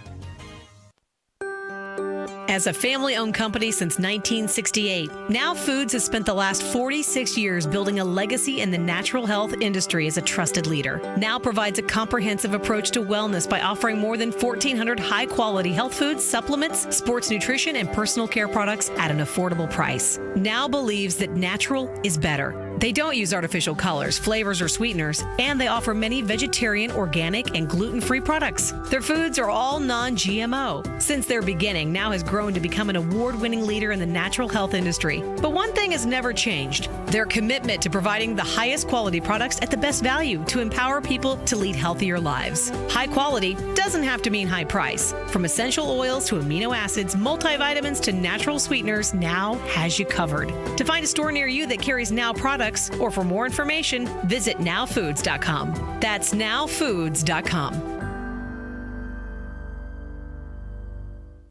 As a family-owned company since 1968, Now Foods has spent the last 46 years building a legacy in the natural health industry as a trusted leader. Now provides a comprehensive approach to wellness by offering more than 1,400 high-quality health foods, supplements, sports nutrition, and personal care products at an affordable price. Now believes that natural is better. They don't use artificial colors, flavors, or sweeteners, and they offer many vegetarian, organic, and gluten-free products. Their foods are all non-GMO. Since their beginning, Now has grown to become an award-winning leader in the natural health industry. But one thing has never changed: their commitment to providing the highest quality products at the best value to empower people to lead healthier lives. High quality doesn't have to mean high price. From essential oils to amino acids, multivitamins to natural sweeteners, Now has you covered. To find a store near you that carries Now products, or for more information, visit nowfoods.com. That's nowfoods.com.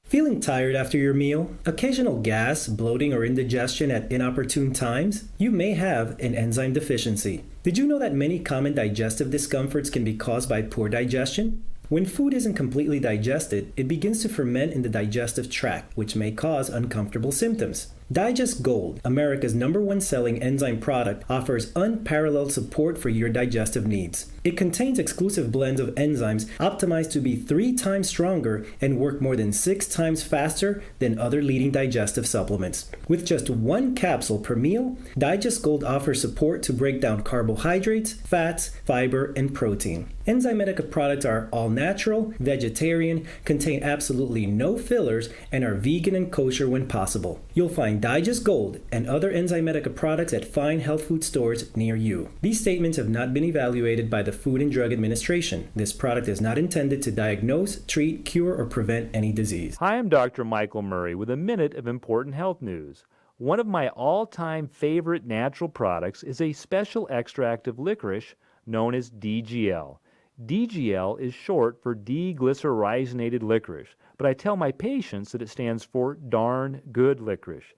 Feeling tired after your meal? Occasional gas, bloating, or indigestion at inopportune times? You may have an enzyme deficiency. Did you know that many common digestive discomforts can be caused by poor digestion? When food isn't completely digested, it begins to ferment in the digestive tract, which may cause uncomfortable symptoms. Digest Gold, America's #1 selling enzyme product, offers unparalleled support for your digestive needs. It contains exclusive blends of enzymes optimized to be 3 times stronger and work more than 6 times faster than other leading digestive supplements. With just 1 capsule per meal, Digest Gold offers support to break down carbohydrates, fats, fiber, and protein. Enzymedica products are all natural, vegetarian, contain absolutely no fillers, and are vegan and kosher when possible. You'll find Digest Gold and other Enzymedica products at fine health food stores near you. These statements have not been evaluated by the Food and Drug Administration. This product is not intended to diagnose, treat, cure, or prevent any disease. Hi, I'm Dr. Michael Murray with a minute of important health news. One of my all-time favorite natural products is a special extract of licorice known as DGL. DGL is short for deglycyrrhizated licorice, but I tell my patients that it stands for darn good licorice.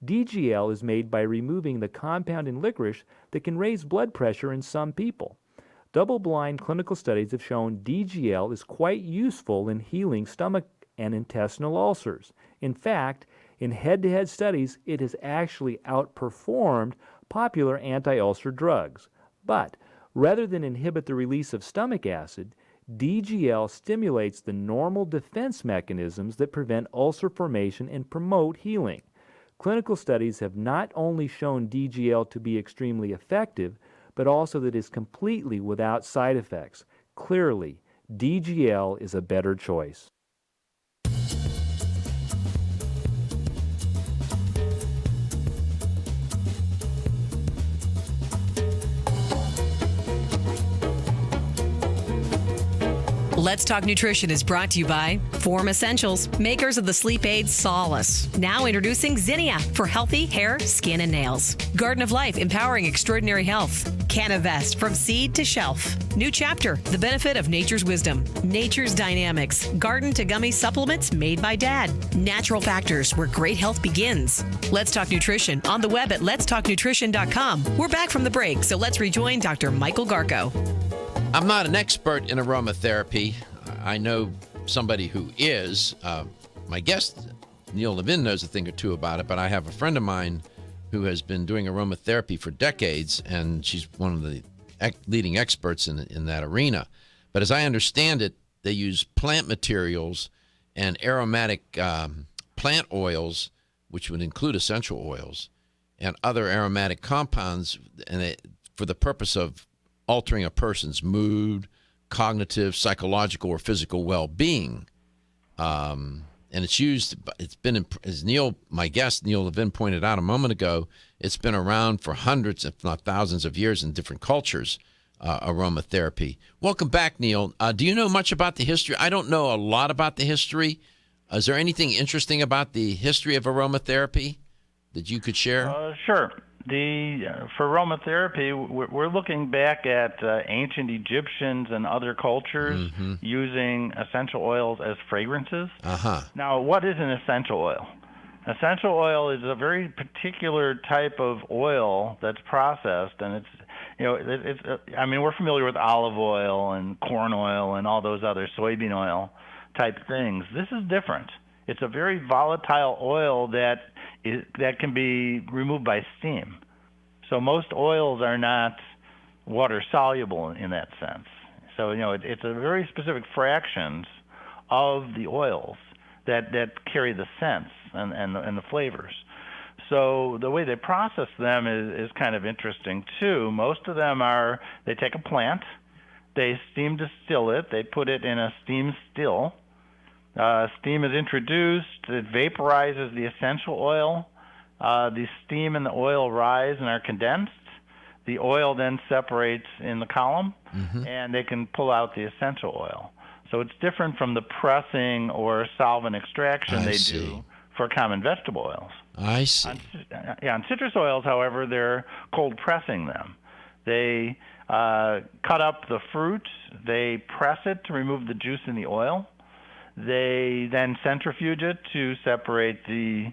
DGL is made by removing the compound in licorice that can raise blood pressure in some people. Double-blind clinical studies have shown DGL is quite useful in healing stomach and intestinal ulcers. In fact, in head-to-head studies, it has actually outperformed popular anti-ulcer drugs. But rather than inhibit the release of stomach acid, DGL stimulates the normal defense mechanisms that prevent ulcer formation and promote healing. Clinical studies have not only shown DGL to be extremely effective, but also that it is completely without side effects. Clearly, DGL is a better choice. Let's Talk Nutrition is brought to you by Form Essentials, makers of the sleep aid Solace. Now introducing Zinnia for healthy hair, skin, and nails. Garden of Life, empowering extraordinary health. Canavest, from seed to shelf. New Chapter, the benefit of nature's wisdom. Nature's Dynamics, garden to gummy supplements made by Dad. Natural Factors, where great health begins. Let's Talk Nutrition on the web at letstalknutrition.com. We're back from the break, so let's rejoin Dr. Michael Garko. I'm not an expert in aromatherapy. I know somebody who is. My guest, Neil Levin, knows a thing or two about it, but I have a friend of mine who has been doing aromatherapy for decades, and she's one of the leading experts in that arena. But as I understand it, they use plant materials and aromatic plant oils, which would include essential oils, and other aromatic compounds, and for the purpose of altering a person's mood, cognitive, psychological, or physical well-being. And it's been, as my guest, Neil Levin, pointed out a moment ago, it's been around for hundreds, if not thousands of years in different cultures, aromatherapy. Welcome back, Neil. Do you know much about the history? I don't know a lot about the history. Is there anything interesting about the history of aromatherapy that you could share? Sure. For aromatherapy, we're looking back at ancient Egyptians and other cultures using essential oils as fragrances. Now, what is an essential oil? Essential oil is a very particular type of oil that's processed, and we're familiar with olive oil and corn oil and all those other soybean oil type things. This is different. It's a very volatile oil that can be removed by steam. So most oils are not water soluble in that sense. So it's a very specific fractions of the oils that carry the scents and the flavors. So the way they process them is kind of interesting too. Most of them they take a plant, they steam distill it, they put it in a steam still. Steam is introduced, it vaporizes the essential oil. The steam and the oil rise and are condensed. The oil then separates in the column, and they can pull out the essential oil. So it's different from the pressing or solvent extraction they do for common vegetable oils. I see. On citrus oils, however, they're cold pressing them. They cut up the fruit, they press it to remove the juice in the oil. They then centrifuge it to separate the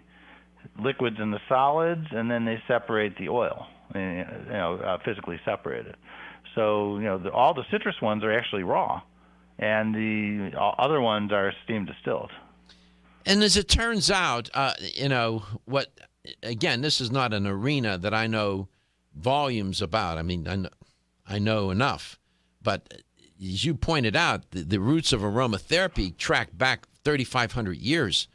liquids and the solids, and then they separate the oil, physically separate it. So, all the citrus ones are actually raw, and the other ones are steam distilled. And as it turns out, again, this is not an arena that I know volumes about. I mean, I know enough, but as you pointed out, the roots of aromatherapy track back 3,500 years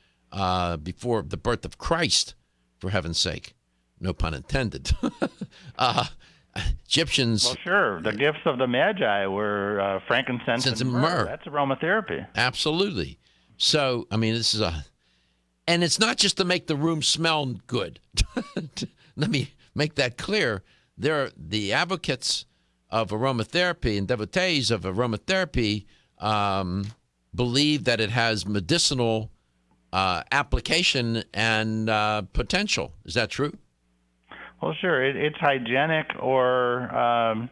before the birth of Christ, for heaven's sake. No pun intended. Egyptians... Well, sure. The gifts of the Magi were frankincense and myrrh. That's aromatherapy. Absolutely. So, this is and it's not just to make the room smell good. Let me make that clear. The advocates of aromatherapy and devotees of aromatherapy believe that it has medicinal application and potential. Is that true? Well, sure. It's hygienic or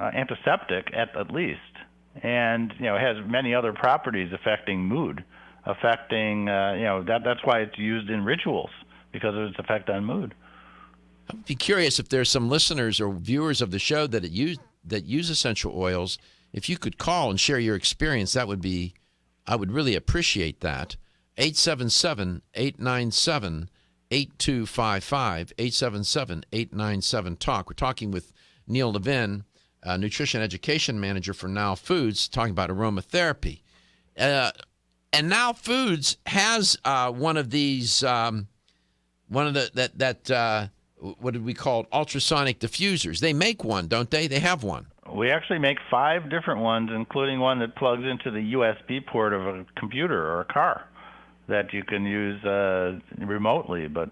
antiseptic at least, and it has many other properties affecting mood, affecting that's why it's used in rituals, because of its effect on mood. I'd be curious if there's some listeners or viewers of the show that use essential oils. If you could call and share your experience, I would really appreciate that. 877-897-8255, 877-897-TALK. We're talking with Neil Levin, Nutrition Education Manager for Now Foods, talking about aromatherapy. And Now Foods has one of these, what did we call it? Ultrasonic diffusers. They make one, don't they? They have one. We actually make 5 different ones, including one that plugs into the USB port of a computer or a car that you can use remotely. But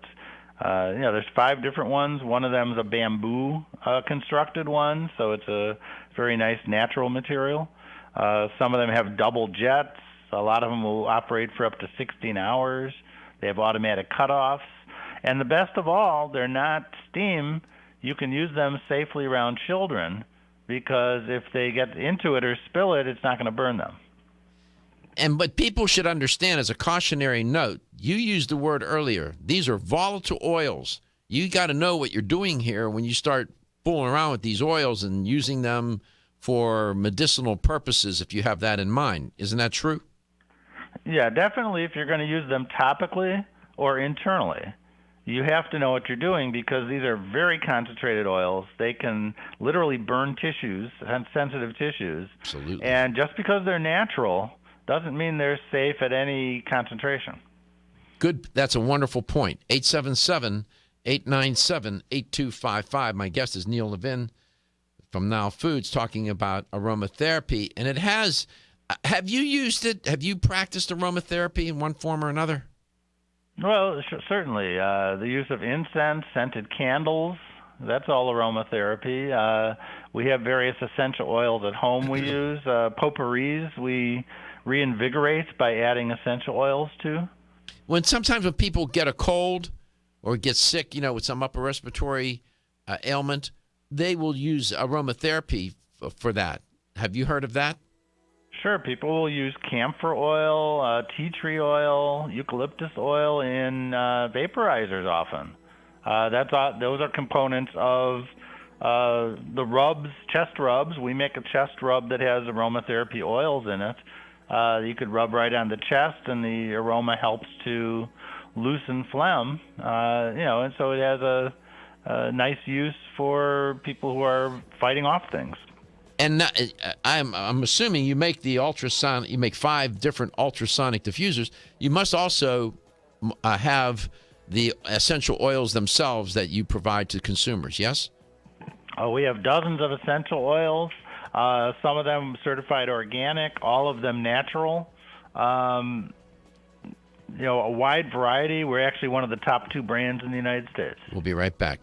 there's 5 different ones. One of them is a bamboo constructed one, so it's a very nice natural material. Some of them have double jets. A lot of them will operate for up to 16 hours. They have automatic cutoffs. And the best of all, they're not steam. You can use them safely around children because if they get into it or spill it, it's not going to burn them. But people should understand, as a cautionary note, you used the word earlier, these are volatile oils. You got to know what you're doing here when you start fooling around with these oils and using them for medicinal purposes, if you have that in mind. Isn't that true? Yeah, definitely if you're going to use them topically or internally. You have to know what you're doing because these are very concentrated oils. They can literally burn tissues, sensitive tissues. Absolutely. And just because they're natural doesn't mean they're safe at any concentration. Good. That's a wonderful point. 877-897-8255. My guest is Neil Levin from Now Foods talking about aromatherapy. And it has, have you used it? Have you practiced aromatherapy in one form or another? Well, certainly. The use of incense, scented candles, that's all aromatherapy. We have various essential oils at home we use. Potpourris we reinvigorate by adding essential oils to. Sometimes when people get a cold or get sick, with some upper respiratory ailment, they will use aromatherapy for that. Have you heard of that? Sure. People will use camphor oil, tea tree oil, eucalyptus oil in vaporizers often. Those are components of the rubs, chest rubs. We make a chest rub that has aromatherapy oils in it. You could rub right on the chest, and the aroma helps to loosen phlegm. And so it has a nice use for people who are fighting off things. And I'm assuming you make the ultrasonic. You make 5 different ultrasonic diffusers. You must also have the essential oils themselves that you provide to consumers. Yes. Oh, we have dozens of essential oils. Some of them certified organic, all of them natural. A wide variety. We're actually one of the top 2 brands in the United States. We'll be right back.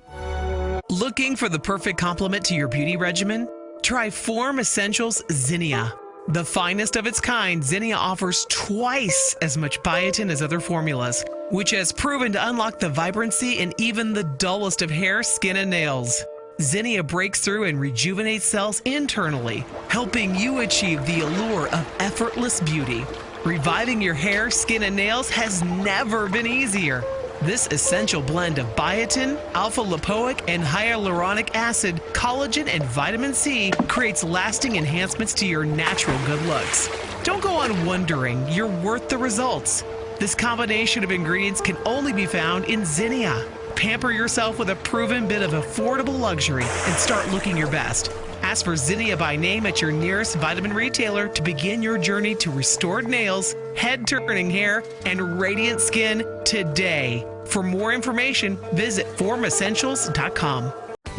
Looking for the perfect complement to your beauty regimen? Try Form Essentials Zinnia. The finest of its kind, Zinnia offers twice as much biotin as other formulas, which has proven to unlock the vibrancy in even the dullest of hair, skin, and nails. Zinnia breaks through and rejuvenates cells internally, helping you achieve the allure of effortless beauty. Reviving your hair, skin, and nails has never been easier. This essential blend of biotin, alpha-lipoic, and hyaluronic acid, collagen, and vitamin C creates lasting enhancements to your natural good looks. Don't go on wondering, you're worth the results. This combination of ingredients can only be found in Zinnia. Pamper yourself with a proven bit of affordable luxury and start looking your best. Ask for Zinnia by name at your nearest vitamin retailer to begin your journey to restored nails, head-turning hair, and radiant skin today. For more information, visit formessentials.com.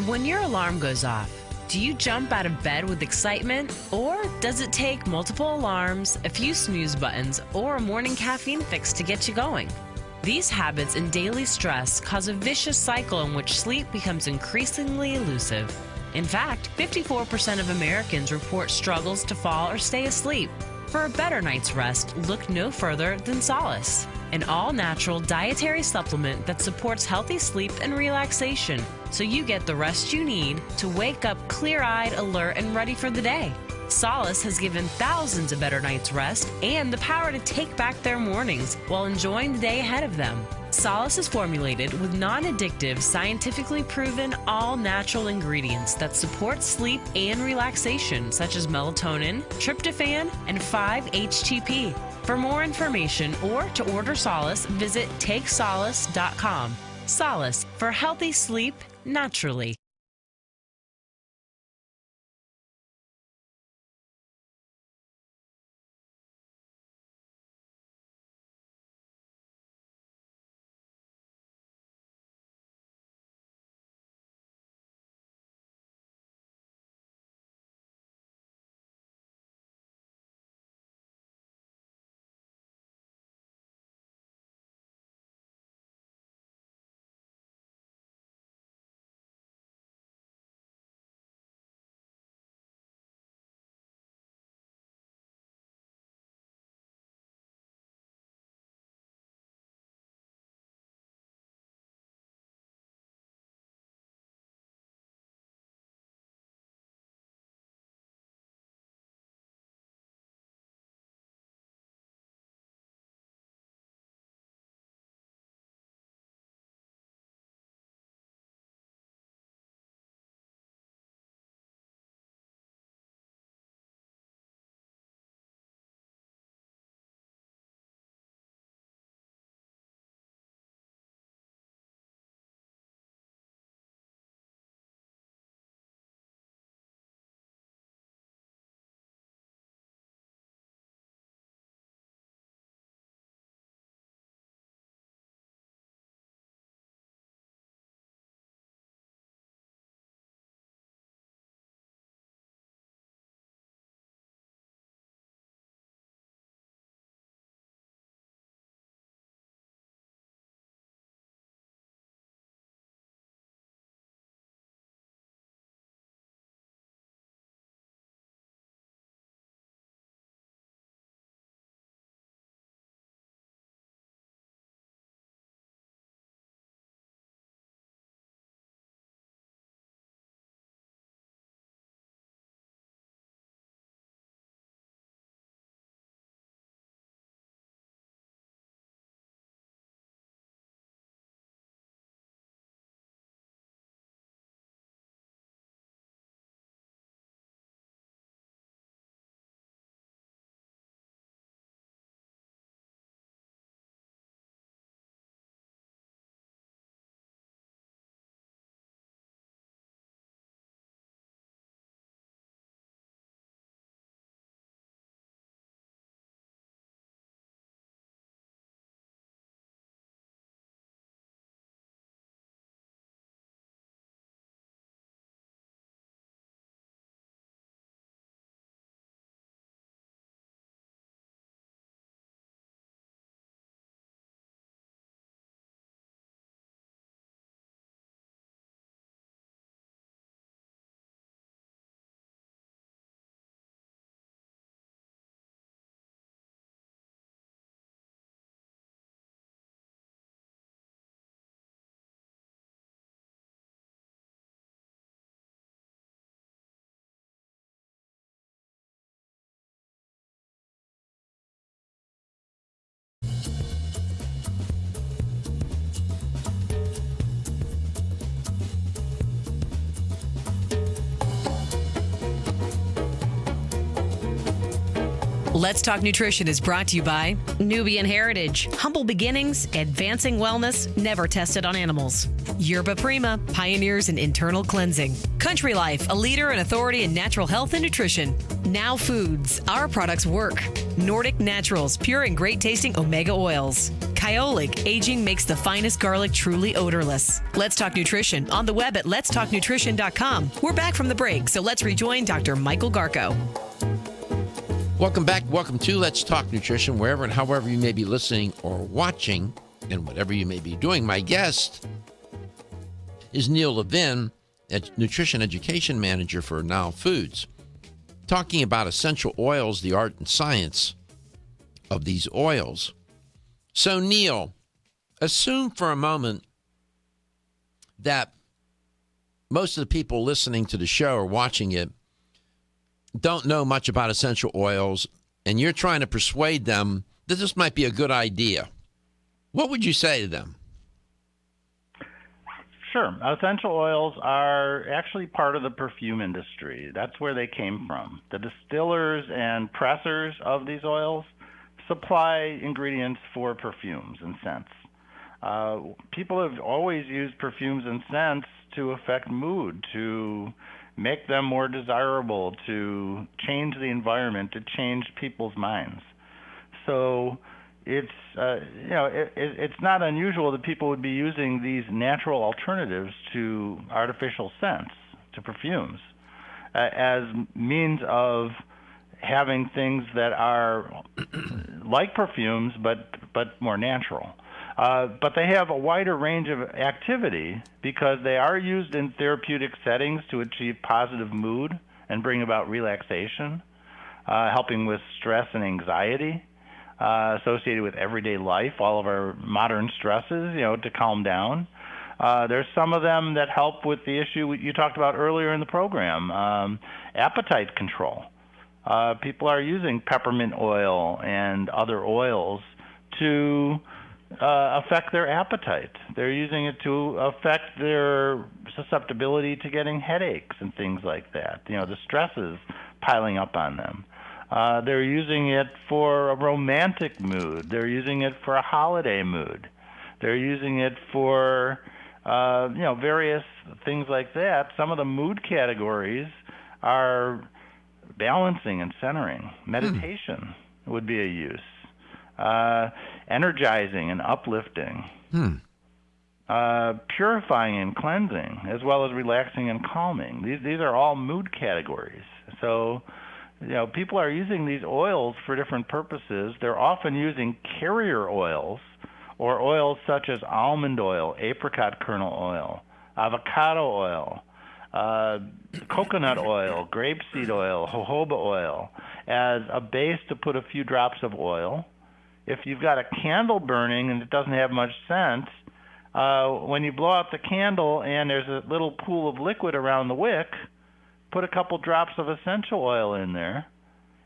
When your alarm goes off, do you jump out of bed with excitement? Or does it take multiple alarms, a few snooze buttons, or a morning caffeine fix to get you going? These habits and daily stress cause a vicious cycle in which sleep becomes increasingly elusive. In fact, 54% of Americans report struggles to fall or stay asleep. For a better night's rest, look no further than Solace, an all-natural dietary supplement that supports healthy sleep and relaxation, so you get the rest you need to wake up clear-eyed, alert, and ready for the day. Solace has given thousands a better night's rest and the power to take back their mornings while enjoying the day ahead of them. Solace is formulated with non-addictive, scientifically proven, all-natural ingredients that support sleep and relaxation, such as melatonin, tryptophan, and 5-HTP. For more information or to order Solace, visit takesolace.com. Solace, for healthy sleep naturally. Let's Talk Nutrition is brought to you by Nubian Heritage, humble beginnings, advancing wellness, never tested on animals. Yerba Prima, pioneers in internal cleansing. Country Life, a leader and authority in natural health and nutrition. Now Foods, our products work. Nordic Naturals, pure and great tasting omega oils. Kyolic, aging makes the finest garlic truly odorless. Let's Talk Nutrition on the web at letstalknutrition.com. We're back from the break, so let's rejoin Dr. Michael Garko. Welcome back. Welcome to Let's Talk Nutrition, wherever and however you may be listening or watching, and whatever you may be doing. My guest is Neil Levin, Nutrition Education Manager for Now Foods, talking about essential oils, the art and science of these oils. So, Neil, assume for a moment that most of the people listening to the show or watching it don't know much about essential oils, and you're trying to persuade them that this might be a good idea. What would you say to them? Sure. Essential oils are actually part of the perfume industry. That's where they came from. The distillers and pressers of these oils supply ingredients for perfumes and scents. People have always used perfumes and scents to affect mood, to make them more desirable, to change the environment, to change people's minds. So it's it's not unusual that people would be using these natural alternatives to artificial scents, to perfumes, as means of having things that are like perfumes but more natural. But they have a wider range of activity because they are used in therapeutic settings to achieve positive mood and bring about relaxation, helping with stress and anxiety associated with everyday life, all of our modern stresses, to calm down. There's some of them that help with the issue you talked about earlier in the program, appetite control. People are using peppermint oil and other oils to affect their appetite. They're using it to affect their susceptibility to getting headaches and things like that. The stresses piling up on them. They're using it for a romantic mood. They're using it for a holiday mood. They're using it for various things like that. Some of the mood categories are balancing and centering. Meditation would be a use. Energizing and uplifting, purifying and cleansing, as well as relaxing and calming. These are all mood categories. So, people are using these oils for different purposes. They're often using carrier oils or oils such as almond oil, apricot kernel oil, avocado oil, coconut oil, grapeseed oil, jojoba oil as a base to put a few drops of oil. If you've got a candle burning and it doesn't have much scent, when you blow out the candle and there's a little pool of liquid around the wick, put a couple drops of essential oil in there,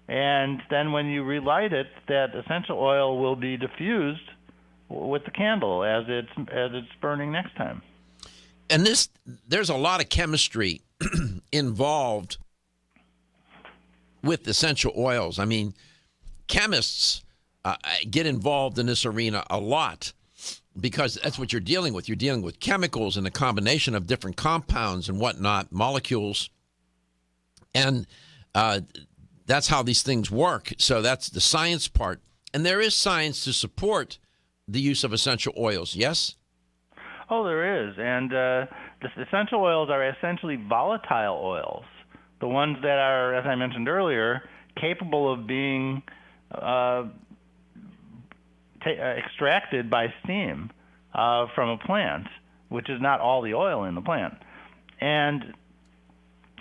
and then when you relight it, that essential oil will be diffused with the candle as it's burning next time. And there's a lot of chemistry involved with essential oils. I mean, chemists get involved in this arena a lot because that's what you're dealing with. You're dealing with chemicals and a combination of different compounds and whatnot, molecules. And that's how these things work. So that's the science part. And there is science to support the use of essential oils, yes? Oh, there is. And the essential oils are essentially volatile oils, the ones that are, as I mentioned earlier, capable of being extracted by steam from a plant, which is not all the oil in the plant. And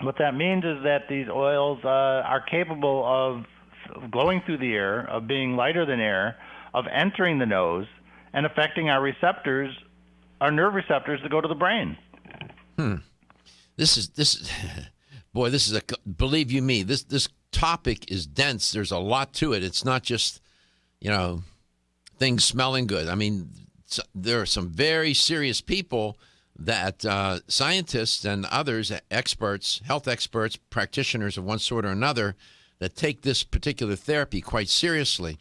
what that means is that these oils are capable of going through the air, of being lighter than air, of entering the nose, and affecting our receptors, our nerve receptors that go to the brain. This is believe you me, this topic is dense. There's a lot to it. It's not just, things smelling good. I mean, there are some very serious people that scientists and others, experts, health experts, practitioners of one sort or another, that take this particular therapy quite seriously.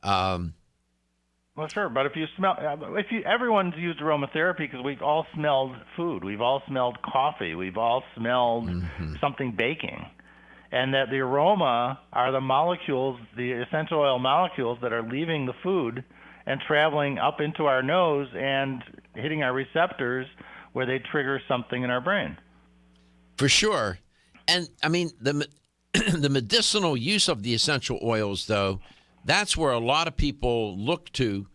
Well, sure, but everyone's used aromatherapy because we've all smelled food, we've all smelled coffee, we've all smelled something baking, and that the aroma are the molecules, the essential oil molecules that are leaving the food and traveling up into our nose and hitting our receptors where they trigger something in our brain. For sure. And I mean, the medicinal use of the essential oils, though, that's where a lot of people look to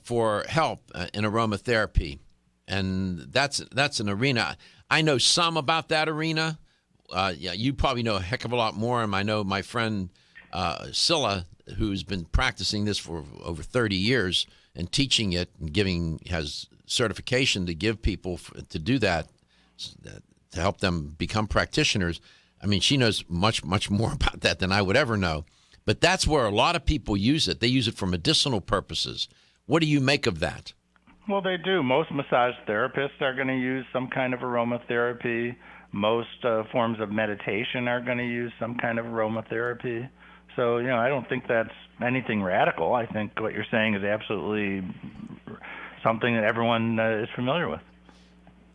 for help in aromatherapy. And that's an arena. I know some about that arena. You probably know a heck of a lot more. And I know my friend Scylla, who's been practicing this for over 30 years and teaching it and has certification to give people to do that, to help them become practitioners. I mean, she knows much, much more about that than I would ever know. But that's where a lot of people use it. They use it for medicinal purposes. What do you make of that? Well, they do. Most massage therapists are going to use some kind of aromatherapy. Most forms of meditation are going to use some kind of aromatherapy. So, I don't think that's anything radical. I think what you're saying is absolutely something that everyone is familiar with.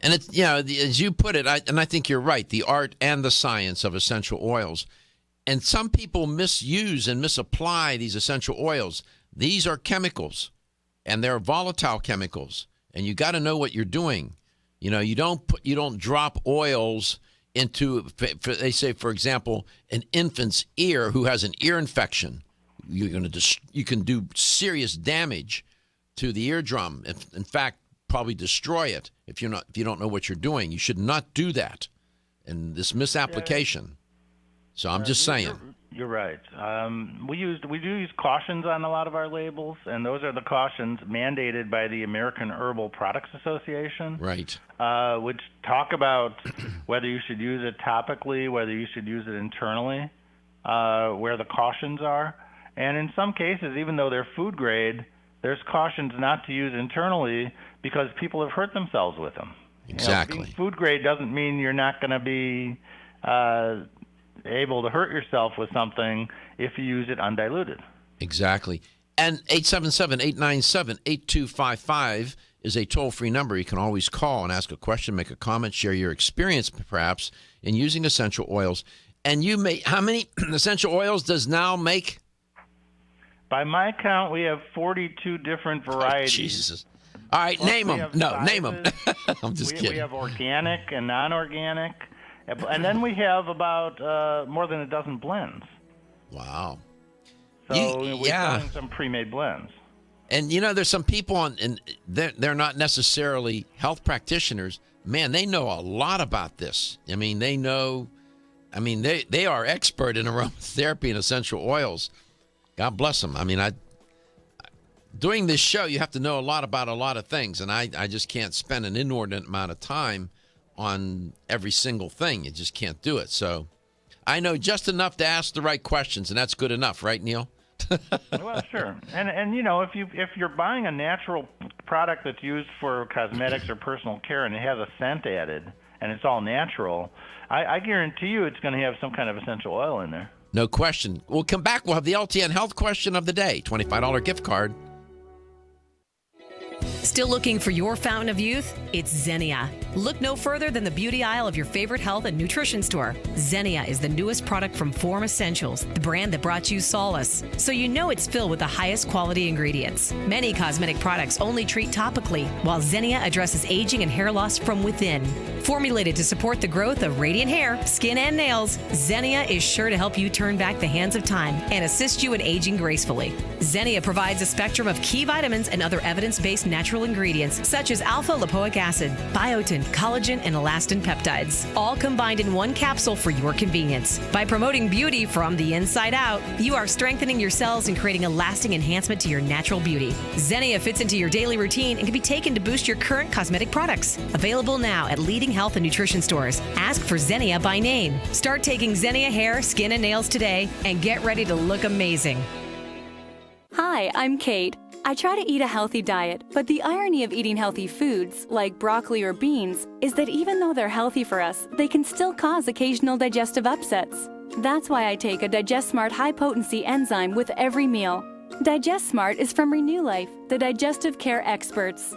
And it's, as you put it, I think you're right, the art and the science of essential oils. And some people misuse and misapply these essential oils. These are chemicals, and they're volatile chemicals, and you got to know what you're doing. You don't drop oils into, they say, for example, an infant's ear who has an ear infection. You can do serious damage to the eardrum. In fact, probably destroy it if you don't know what you're doing. You should not do that. And this misapplication. So I'm just saying. You're right. We do use cautions on a lot of our labels, and those are the cautions mandated by the American Herbal Products Association. Right. Which talk about whether you should use it topically, whether you should use it internally, where the cautions are. And in some cases, even though they're food grade, there's cautions not to use internally because people have hurt themselves with them. Exactly. Being food grade doesn't mean you're not going to be able to hurt yourself with something if you use it undiluted. Exactly. And 877-897-8255 is a toll-free number. You can always call and ask a question, make a comment, share your experience perhaps in using essential oils. And how many essential oils does Now make? By my count, we have 42 different varieties. Oh, Jesus. All right, name them. No, name them. I'm just kidding. We have organic and non-organic. And then we have about more than a dozen blends. Wow. So we're selling some pre-made blends. And, there's some people and they're not necessarily health practitioners. Man, they know a lot about this. I mean, they are expert in aromatherapy and essential oils. God bless them. I mean, doing this show, you have to know a lot about a lot of things, and I just can't spend an inordinate amount of time on every single thing. You just can't do it. So I know just enough to ask the right questions, and that's good enough, right, Neil? Well, sure. And if you're buying a natural product that's used for cosmetics or personal care and it has a scent added and it's all natural, I guarantee you it's going to have some kind of essential oil in there. No question. We'll come back. We'll have the LTN Health question of the day, $25 gift card. Still looking for your fountain of youth? It's Xenia. Look no further than the beauty aisle of your favorite health and nutrition store. Xenia is the newest product from Form Essentials, the brand that brought you solace. So you know it's filled with the highest quality ingredients. Many cosmetic products only treat topically, while Xenia addresses aging and hair loss from within. Formulated to support the growth of radiant hair, skin, and nails, Xenia is sure to help you turn back the hands of time and assist you in aging gracefully. Xenia provides a spectrum of key vitamins and other evidence-based natural ingredients such as alpha-lipoic acid, biotin, collagen, and elastin peptides, all combined in one capsule for your convenience. By promoting beauty from the inside out, you are strengthening your cells and creating a lasting enhancement to your natural beauty. Xenia fits into your daily routine and can be taken to boost your current cosmetic products. Available now at leading health and nutrition stores. Ask for Xenia by name. Start taking Xenia hair, skin, and nails today and get ready to look amazing. Hi, I'm Kate. I try to eat a healthy diet, but the irony of eating healthy foods, like broccoli or beans, is that even though they're healthy for us, they can still cause occasional digestive upsets. That's why I take a Digest Smart high-potency enzyme with every meal. Digest Smart is from Renew Life, the digestive care experts.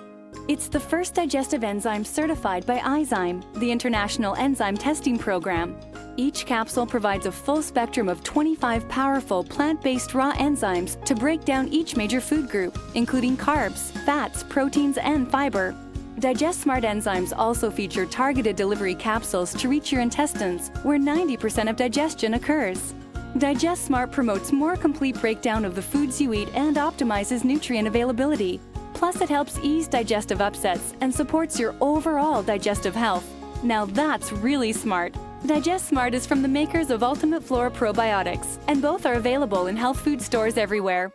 It's the first digestive enzyme certified by Izyme, the International Enzyme Testing Program. Each capsule provides a full spectrum of 25 powerful plant-based raw enzymes to break down each major food group, including carbs, fats, proteins, and fiber. Digest Smart enzymes also feature targeted delivery capsules to reach your intestines, where 90% of digestion occurs. Digest Smart promotes more complete breakdown of the foods you eat and optimizes nutrient availability. Plus, it helps ease digestive upsets and supports your overall digestive health. Now that's really smart. Digest Smart is from the makers of Ultimate Flora Probiotics, and both are available in health food stores everywhere.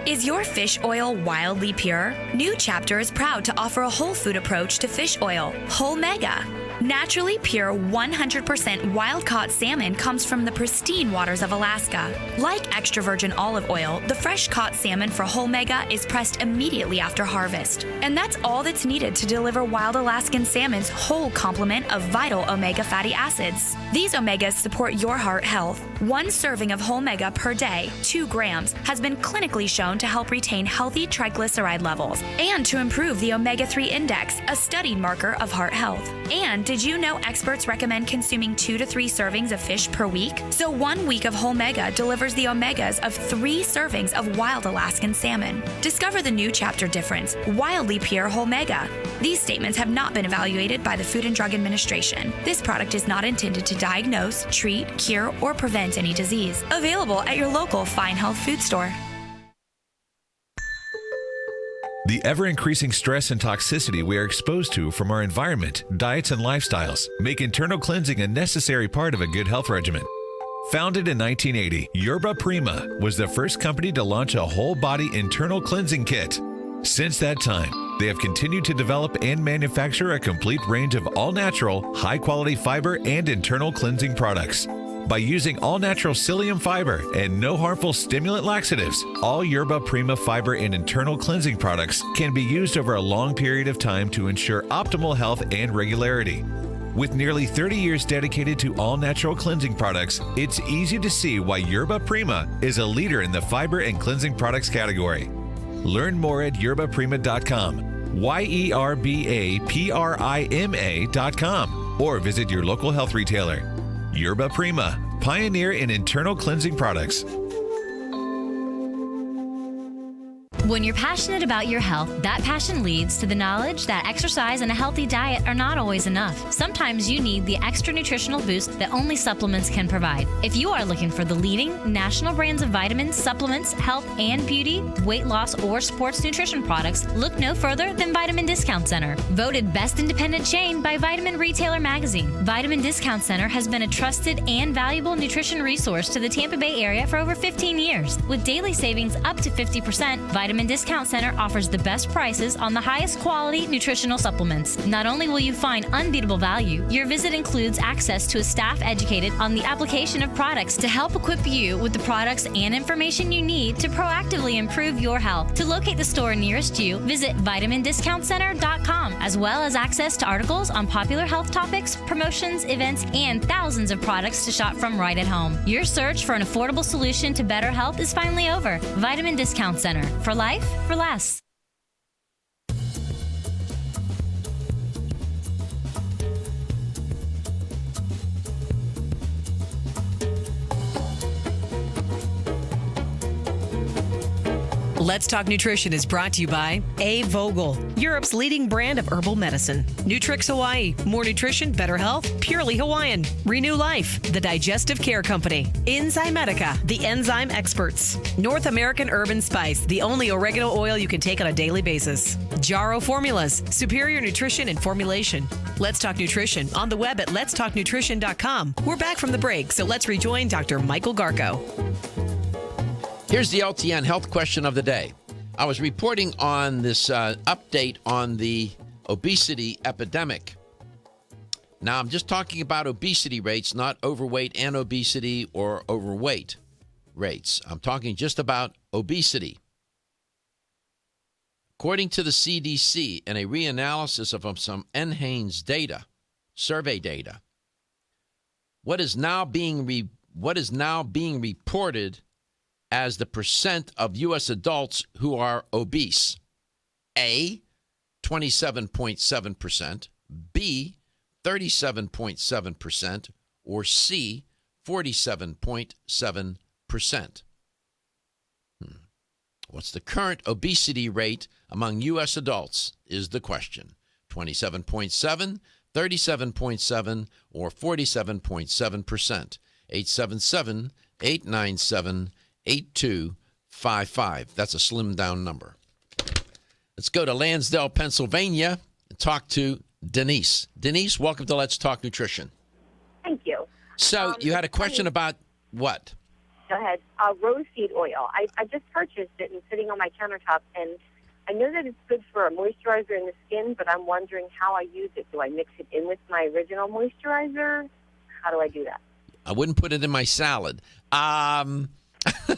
Is your fish oil wildly pure? New Chapter is proud to offer a whole food approach to fish oil, Whole Mega. Naturally pure 100% wild-caught salmon comes from the pristine waters of Alaska. Like extra virgin olive oil, the fresh-caught salmon for Whole Mega is pressed immediately after harvest. And that's all that's needed to deliver wild Alaskan salmon's whole complement of vital omega fatty acids. These omegas support your heart health. One serving of Whole Mega per day, 2 grams, has been clinically shown to help retain healthy triglyceride levels and to improve the omega-3 index, a studied marker of heart health. And did you know experts recommend consuming 2 to 3 servings of fish per week? So 1 week of Whole Mega delivers the omegas of 3 servings of wild Alaskan salmon. Discover the New Chapter difference, wildly pure Whole Mega. These statements have not been evaluated by the Food and Drug Administration. This product is not intended to diagnose, treat, cure, or prevent any disease. Available at your local Fine Health food store. The ever-increasing stress and toxicity we are exposed to from our environment, diets, and lifestyles make internal cleansing a necessary part of a good health regimen. Founded in 1980, Yerba Prima was the first company to launch a whole-body internal cleansing kit. Since that time, they have continued to develop and manufacture a complete range of all-natural, high-quality fiber and internal cleansing products. By using all-natural psyllium fiber and no harmful stimulant laxatives, all Yerba Prima fiber and internal cleansing products can be used over a long period of time to ensure optimal health and regularity. With nearly 30 years dedicated to all-natural cleansing products, it's easy to see why Yerba Prima is a leader in the fiber and cleansing products category. Learn more at yerbaprima.com, YERBAPRIMA.com, or visit your local health retailer. Yerba Prima, pioneer in internal cleansing products. When you're passionate about your health, that passion leads to the knowledge that exercise and a healthy diet are not always enough. Sometimes you need the extra nutritional boost that only supplements can provide. If you are looking for the leading national brands of vitamins, supplements, health and beauty, weight loss, or sports nutrition products, look no further than Vitamin Discount Center. Voted best independent chain by Vitamin Retailer Magazine, Vitamin Discount Center has been a trusted and valuable nutrition resource to the Tampa Bay area for over 15 years. With daily savings up to 50%, Vitamin Discount Center offers the best prices on the highest quality nutritional supplements. Not only will you find unbeatable value, your visit includes access to a staff educated on the application of products to help equip you with the products and information you need to proactively improve your health. To locate the store nearest you, visit vitamindiscountcenter.com, as well as access to articles on popular health topics, promotions, events, and thousands of products to shop from right at home. Your search for an affordable solution to better health is finally over. Vitamin Discount Center. For life, for less. Let's Talk Nutrition is brought to you by A. Vogel, Europe's leading brand of herbal medicine. Nutrix Hawaii, more nutrition, better health, purely Hawaiian. Renew Life, the digestive care company. Enzymedica, the enzyme experts. North American Herb & Spice, the only oregano oil you can take on a daily basis. Jarrow Formulas, superior nutrition and formulation. Let's Talk Nutrition on the web at letstalknutrition.com. We're back from the break, so let's rejoin Dr. Michael Garko. Here's the LTN health question of the day. I was reporting on this update on the obesity epidemic. Now, I'm just talking about obesity rates, not overweight and obesity or overweight rates. I'm talking just about obesity. According to the CDC, in a reanalysis of some NHANES data, survey data, What is now being reported as the percent of U.S. adults who are obese? A, 27.7%, B, 37.7%, or C, 47.7%. What's the current obesity rate among U.S. adults is the question. 27.7, 37.7, or 47.7%. 877-897-8255. That's a slimmed down number. Let's go to Lansdale, Pennsylvania, and talk to Denise. Denise, welcome to Let's Talk Nutrition. Thank you. So you had a question about what? Go ahead. Roseseed oil. I just purchased it and it's sitting on my countertop, and I know that it's good for a moisturizer in the skin, but I'm wondering how I use it. Do I mix it in with my original moisturizer? How do I do that? I wouldn't put it in my salad.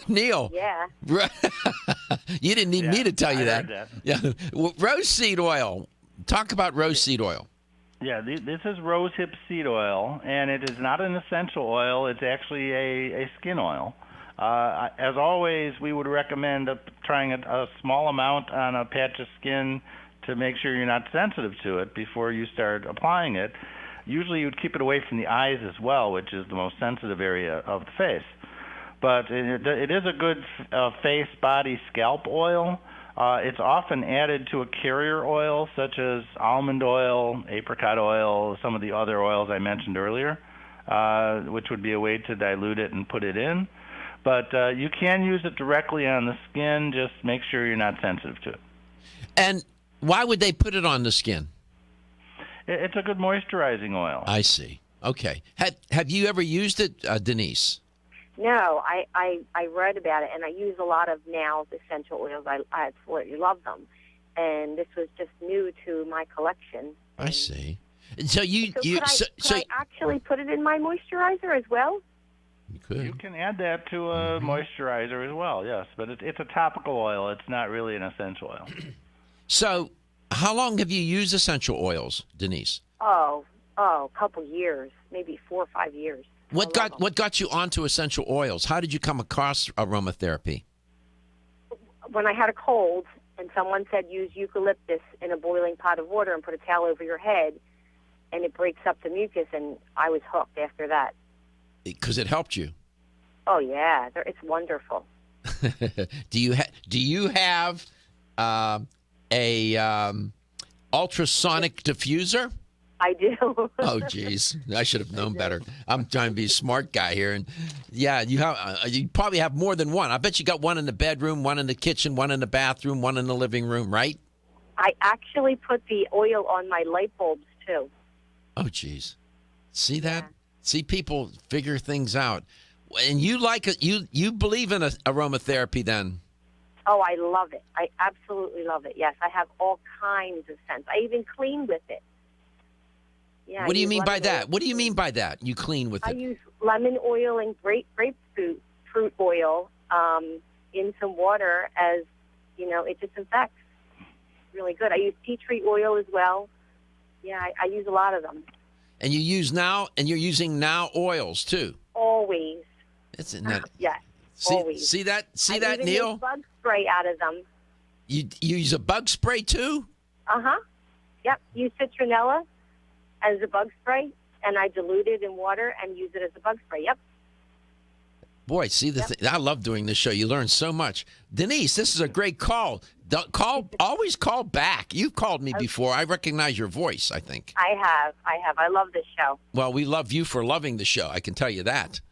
Neil. Yeah. You didn't need me to tell you that. that. Yeah. Roseseed oil. Talk about roseseed oil. Yeah, this is rosehip seed oil, and it is not an essential oil. It's actually a skin oil. As always, we would recommend trying a small amount on a patch of skin to make sure you're not sensitive to it before you start applying it. Usually you would keep it away from the eyes as well, which is the most sensitive area of the face. But it is a good face, body, scalp oil. It's often added to a carrier oil, such as almond oil, apricot oil, some of the other oils I mentioned earlier, which would be a way to dilute it and put it in. But you can use it directly on the skin. Just make sure you're not sensitive to it. And why would they put it on the skin? It's a good moisturizing oil. I see. Okay. Have you ever used it, Denise? No, I read about it, and I use a lot of Now's essential oils. I absolutely love them. And this was just new to my collection. I see. So could I actually put it in my moisturizer as well? You could. You can add that to a moisturizer as well, yes. But it's a topical oil. It's not really an essential oil. So how long have you used essential oils, Denise? Oh, a couple years, maybe 4 or 5 years. What got you onto essential oils? How did you come across aromatherapy? When I had a cold and someone said use eucalyptus in a boiling pot of water and put a towel over your head, and it breaks up the mucus, and I was hooked after that. Because it helped you. Oh yeah, it's wonderful. Do you have a ultrasonic diffuser? I do. Oh, geez. I should have known better. I'm trying to be a smart guy here. And, yeah, you probably have more than one. I bet you got one in the bedroom, one in the kitchen, one in the bathroom, one in the living room, right? I actually put the oil on my light bulbs, too. Oh, geez. See that? Yeah. See, people figure things out. And you like it. You believe in aromatherapy then? Oh, I love it. I absolutely love it. Yes, I have all kinds of scents. I even clean with it. Yeah, what do you mean by that? What do you mean by that? You clean with it? I use lemon oil and grapefruit oil in some water as, it disinfects. Really good. I use tea tree oil as well. Yeah, I use a lot of them. And you're using now oils too? Always. Isn't that? Yes, always. See that, I even Neil? Make bug spray out of them. You use a bug spray too? Uh-huh. Yep. Use citronella as a bug spray, and I dilute it in water and use it as a bug spray. Yep. Boy, see I love doing this show. You learn so much. Denise, this is a great call. Always call back. You've called me before. I recognize your voice, I think. I have. I love this show. Well, we love you for loving the show. I can tell you that.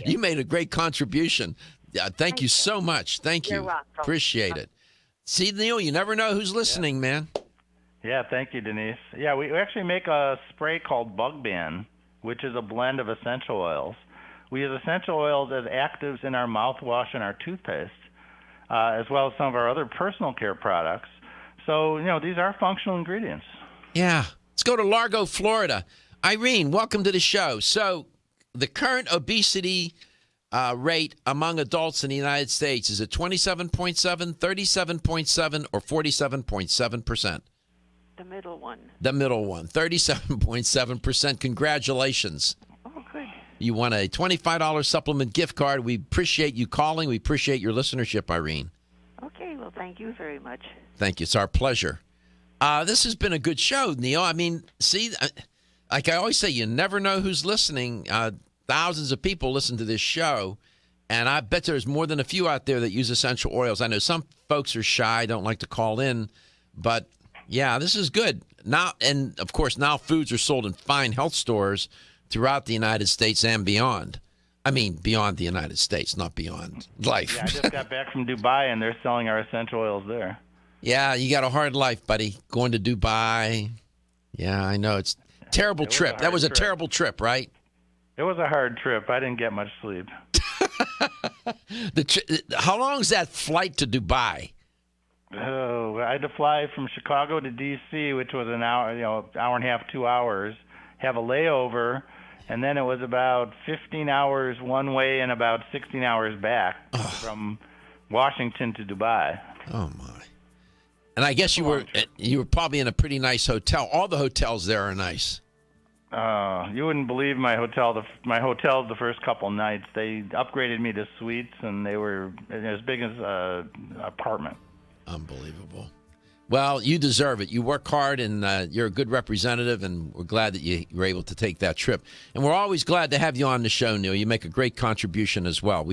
You made a great contribution. Thank you so much. Thank you. You're welcome. Appreciate it. See, Neil, you never know who's listening, man. Yeah, thank you, Denise. Yeah, we actually make a spray called Bug Ban, which is a blend of essential oils. We use essential oils as actives in our mouthwash and our toothpaste, as well as some of our other personal care products. So, these are functional ingredients. Yeah. Let's go to Largo, Florida. Irene, welcome to the show. So, the current obesity rate among adults in the United States, is it 27.7, 37.7, or 47.7%? The middle one. The middle one, 37.7%. Congratulations. Oh, You won a $25 supplement gift card. We appreciate you calling. We appreciate your listenership, Irene. Okay, well, thank you very much. Thank you. It's our pleasure. This has been a good show, Neil. I mean, see, like I always say, you never know who's listening. Thousands of people listen to this show, and I bet there's more than a few out there that use essential oils. I know some folks are shy, don't like to call in, but yeah, this is good. Now, and of course, now foods are sold in fine health stores throughout the United States and beyond. I mean, beyond the United States, not beyond life. Yeah, I just got back from Dubai, and they're selling our essential oils there. Yeah, you got a hard life, buddy. Going to Dubai. Yeah, I know. It's a terrible trip. That was a terrible trip, right? It was a hard trip. I didn't get much sleep. How long is that flight to Dubai? Oh, I had to fly from Chicago to D.C., which was an hour, hour and a half, 2 hours, have a layover, and then it was about 15 hours one way and about 16 hours back from Washington to Dubai. Oh, my. And I guess you were probably in a pretty nice hotel. All the hotels there are nice. You wouldn't believe my hotel. My hotels the first couple nights, they upgraded me to suites, and they were as big as an apartment. Unbelievable. Well, you deserve it. You work hard, and you're a good representative, and we're glad that you were able to take that trip. And we're always glad to have you on the show, Neil. You make a great contribution as well.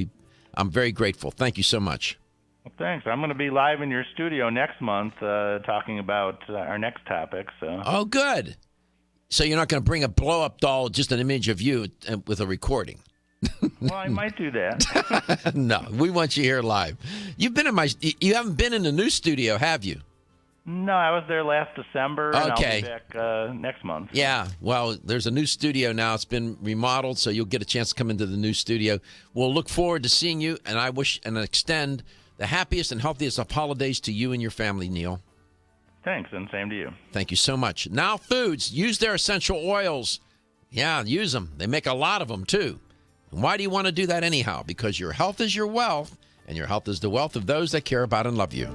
I'm very grateful. Thank you so much. Well, thanks. I'm going to be live in your studio next month talking about our next topic. So. Oh, good. So you're not going to bring a blow-up doll, just an image of you with a recording? Well, I might do that. No, we want you here live. You haven't been in the new studio, have you? No, I was there last December, and okay. I'll be back next month. Yeah, well, there's a new studio now. It's been remodeled, so you'll get a chance to come into the new studio. We'll look forward to seeing you, and I wish and extend the happiest and healthiest of holidays to you and your family, Neil. Thanks, and same to you. Thank you so much. Now Foods, use their essential oils. Yeah, use them. They make a lot of them, too. And why do you want to do that anyhow? Because your health is your wealth, and your health is the wealth of those that care about and love you.